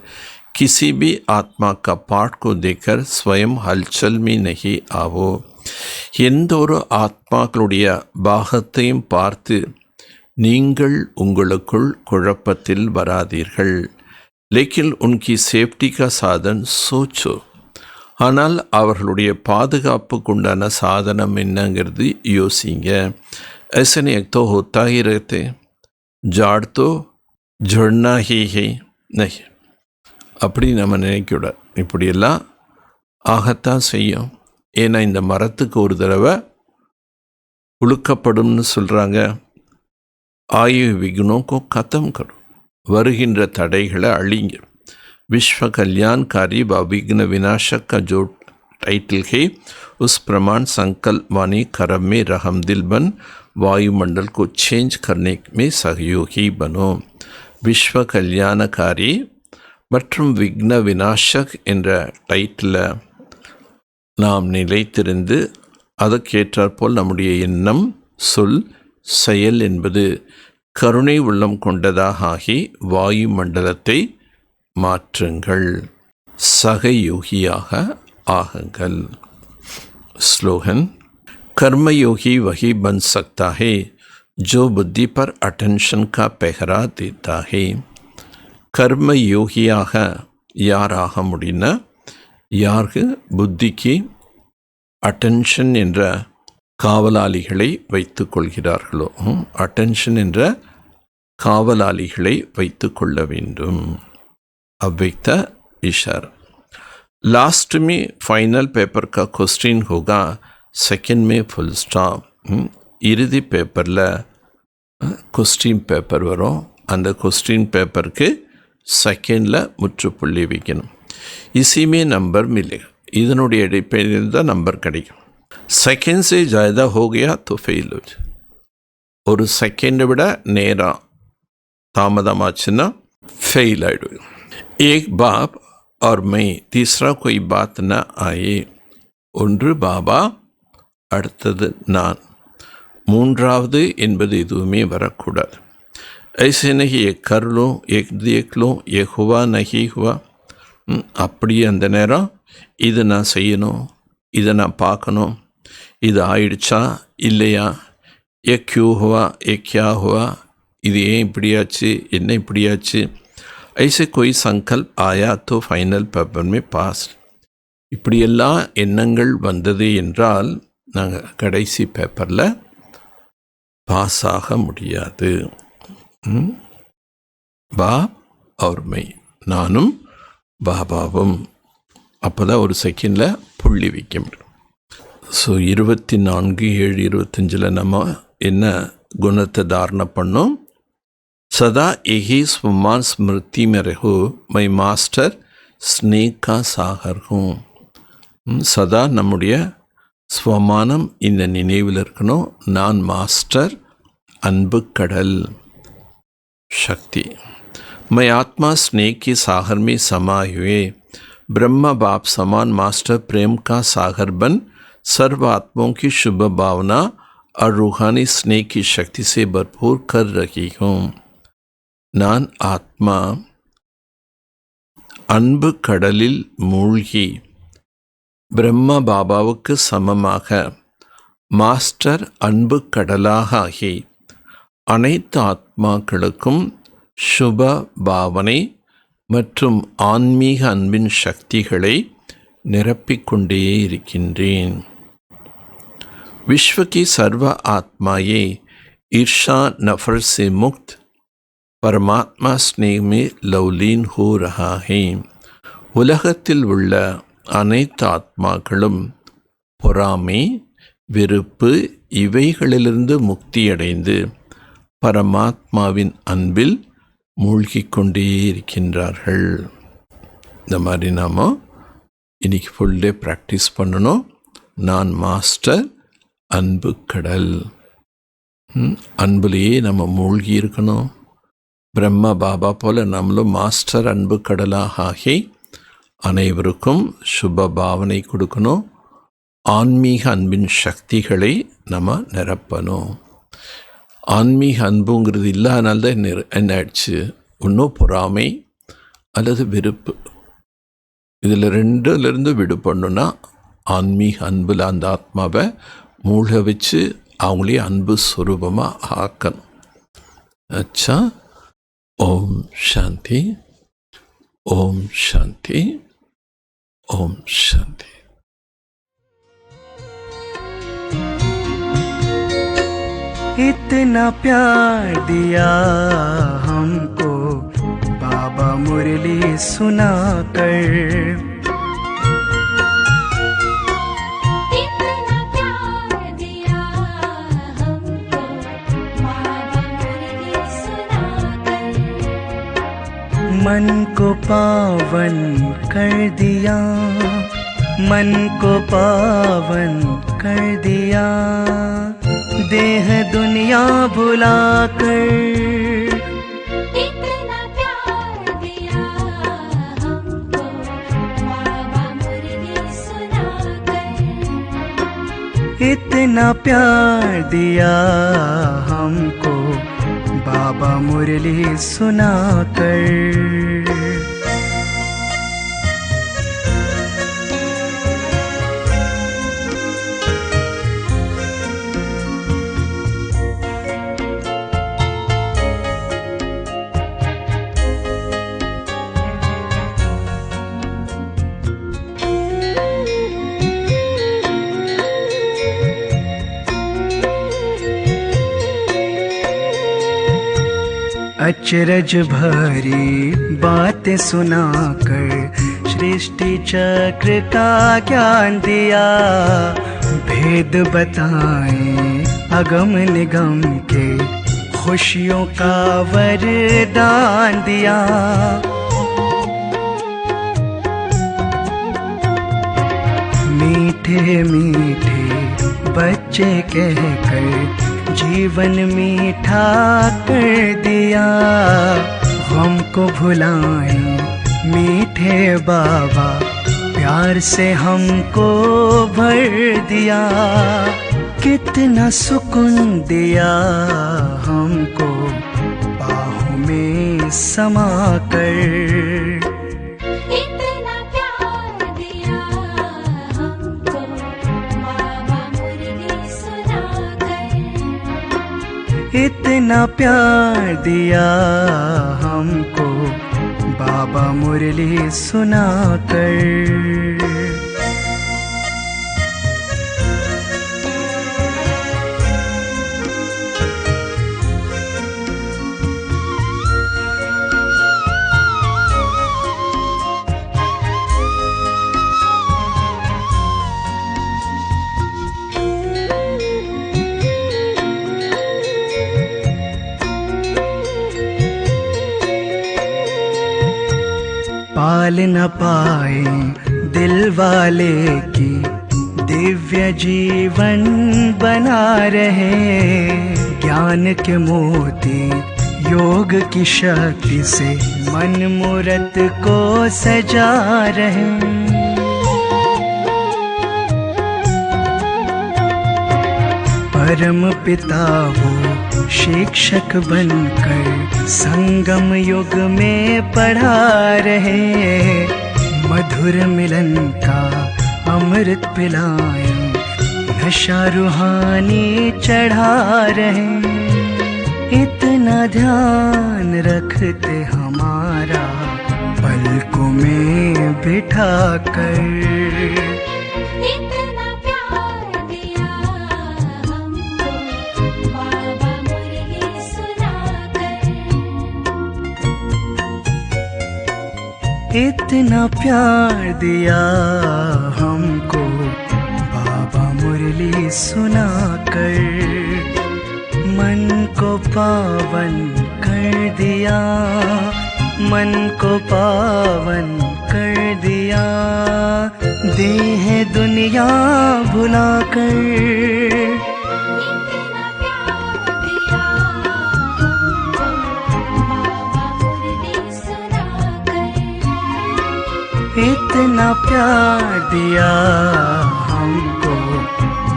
किसी भी आत्मा का पाठ को देखकर स्वयं हलचल में नहीं आवो. எந்த ஒரு ஆத்மாக்களுடைய பாகத்தையும் பார்த்து நீங்கள் உங்களுக்குள் குழப்பத்தில் வராதீர்கள். लेकिन उनकी सेफ्टी का साधन सोचो. ஆனால் அவர்களுடைய பாதுகாப்புக்குண்டான சாதனம் என்னங்கிறது யோசிங்க. ऐसे नहीं एक तो होता ही रहते, झाड़ तो झड़ना ही है नहीं. அப்படி நம்ம நினைக்கூடாது. இப்படியெல்லாம் ஆகத்தான் செய்யும். ஏன்னா இந்த மரத்துக்கு ஒரு தடவை உழுக்கப்படும்னு சொல்கிறாங்க. ஆயு விக்னோக்கோ கத்தம் கரும். வருகின்ற தடைகளை அழிங்க. विश्व कल्याणकारी व विघ्न विनाशक का जो टाइटल है उस प्रमाण संकल्प वाणी कर्म में रहम दिल बन वायुमंडल को चेंज करने में सहयोगी बनो. विश्व कल्याणकारी மற்றும் விக்ன விநாசக் என்ற டைட்டில் நாம் நிலைத்திருந்து அதற்கேற்றாற்போல் நம்முடைய எண்ணம் சொல் செயல் என்பது கருணை உள்ளம் கொண்டதாக ஆகி வாயு மண்டலத்தை மாற்றுங்கள். சகயோகியாக ஆகுங்கள். ஸ்லோகன். कर्मयोगी वही बन सकता है जो बुद्धि पर अटेंशन का पहरा देता है. கர்ம யோகியாக யாராக முடியும்னா யாருக்கு புத்திக்கு அட்டென்ஷன் என்ற காவலாளிகளை வைத்து கொள்கிறார்களோ, அட்டென்ஷன் என்ற காவலாளிகளை வைத்து கொள்ள வேண்டும். अव्यक्त इशारा. लास्ट में फाइनल पेपर का क्वेश्चन होगा, सेकंड में फुल स्टॉप. इறுதி பேப்பரில் கொஸ்டின் பேப்பர் வரும். அந்த கொஸ்டின் பேப்பருக்கு செகண்டில் முற்றுப்புள்ளி வைக்கணும். இசிமே நம்பர் மில்லேगा. இதனுடைய அடிப்படையில் தான் நம்பர் கிடைக்கும். செகண்ட் से ज़्यादा हो गया तो ஃபெயில் हो जाए. ஒரு செகண்டை விட நேரம் தாமதமாச்சுன்னா ஃபெயில் ஆகிடுவேன். एक बाप और मैं तीसरा कोई बात न आए. ஒன்று பாபா, அடுத்தது நான், மூன்றாவது என்பது எதுவுமே வரக்கூடாது. ऐसे नहीं एक कर लो, एक देख लो, ये हुआ नहीं हुआ. அப்படியே அந்த நேரம் இது நான் செய்யணும், இதை நான் பார்க்கணும், இது ஆயிடுச்சா இல்லையா, ஏ கியூ ஹுவா ஏ கியா ஹுவா, இது ஏன் இப்படியாச்சு என்ன இப்படியாச்சு. ऐसे कोई संकल्प आया तो फाइनल पेपर में पास. இப்படியெல்லாம் எண்ணங்கள் வந்தது என்றால் நாங்கள் கடைசி பேப்பரில் பாஸ் ஆக முடியாது. பாப் அவர் மை, நானும் பாபாவும். அப்போ தான் ஒரு செகண்டில் புள்ளி வைக்க முடியும். ஸோ 24/7/25 நம்ம என்ன குணத்தை தாரணை பண்ணோம். सदा यही स्वमान स्मृति में रहो, मैं मास्टर स्नेह का सागर हूँ. சதா நம்முடைய ஸ்வமானம் இந்த நினைவில் இருக்கணும். நான் மாஸ்டர் அன்பு கடல் शक्ति. मैं आत्मा स्नेह के सागर में समाये हुए ब्रह्मा बाप समान मास्टर प्रेम का सागर बन सर्व आत्माओं की शुभ भावना और रूहानी स्नेह की शक्ति से भरपूर कर रही हूँ. நான் ஆத்மா அன்பு கடலில் மூழ்கி பிரம்மா பாபாவுக்கு சமமாக மாஸ்டர் அன்பு கடலாக ஆகி அனைத்து ஆத்மாக்களுக்கும் சுப பாவனை மற்றும் ஆன்மீக அன்பின் சக்திகளை நிரப்பிக்கொண்டே இருக்கின்றேன். विश्व की सर्व आत्माएं ईर्षा नफरत से मुक्त परमात्मा स्नेह में लवलीन हो रहा है. உலகத்தில் உள்ள அனைத்து ஆத்மாக்களும் பொறாமை, வெறுப்பு இவைகளிலிருந்து முக்தியடைந்து பரமாத்மாவின் அன்பில் மூழ்கிக் கொண்டே இருக்கின்றார்கள். இந்த மாதிரி நாம் இன்னைக்கு ஃபுல் டே ப்ராக்டிஸ் பண்ணணும். நான் மாஸ்டர் அன்பு கடல். அன்புலேயே நம்ம மூழ்கி இருக்கணும். பிரம்மா பாபா போல நம்மளும் மாஸ்டர் அன்பு கடலாக ஆகி அனைவருக்கும் சுப பாவனை கொடுக்கணும். ஆன்மீக அன்பின் சக்திகளை நம்ம நிரப்பணும். ஆன்மீக அன்புங்கிறது இல்லாதனால்தான் என்ன ஆயிடுச்சு, இன்னும் பொறாமை அல்லது வெறுப்பு. இதில் ரெண்டுலேருந்து விடுபடணுன்னா ஆன்மீக அன்பில் அந்த ஆத்மாவை மூழ்க வச்சு அவங்களே அன்பு ஸ்வரூபமாக ஆக்கணும். அச்சா, ஓம் சாந்தி, ஓம் சாந்தி, ஓம் சாந்தி. इतना प्यार दिया हमको बाबा मुरली सुना कर, इतना प्यार दिया हमको बाबा मुरली सुनाकर, मन को पावन कर दिया, मन को पावन कर दिया, देह दुनिया भुलाकर. इतना प्यार दिया हमको बाबा मुरली सुनाकर, इतना प्यार दिया हमको बाबा मुरली सुना कर. अचरज भरी बातें सुनाकर सृष्टि चक्र का ज्ञान दिया, भेद बताएं अगम निगम के खुशियों का वरदान दिया. मीठे मीठे बच्चे कहकर जीवन मीठा कर दिया, हमको भुलाएं मीठे बाबा प्यार से हमको भर दिया. कितना सुकून दिया हमको बाहों में समा कर. इतना प्यार दिया हमको बाबा मुरली सुनाकर, इतना प्यार दिया हमको बाबा मुरली सुना कर. पाल न पाए दिल वाले की दिव्य जीवन बना रहे, ज्ञान के मोती योग की शक्ति से मन मूरत को सजा रहे. परम पिता वो शिक्षक बनकर संगम युग में पढ़ा रहे, मधुर मिलन का अमृत पिलाए नशा रूहानी चढ़ा रहे. इतना ध्यान रखते हमारा पलकों में बिठा कर. इतना प्यार दिया हमको बाबा मुरली सुनाकर, इतना प्यार दिया हमको बाबा मुरली सुनाकर, मन को पावन कर दिया, मन को पावन कर दिया, देह दुनिया भुलाकर। इतना प्यार दिया हमको बाबा मुरली सुनाकर, इतना प्यार दिया हमको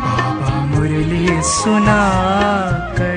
बाबा मुरली सुनाकर।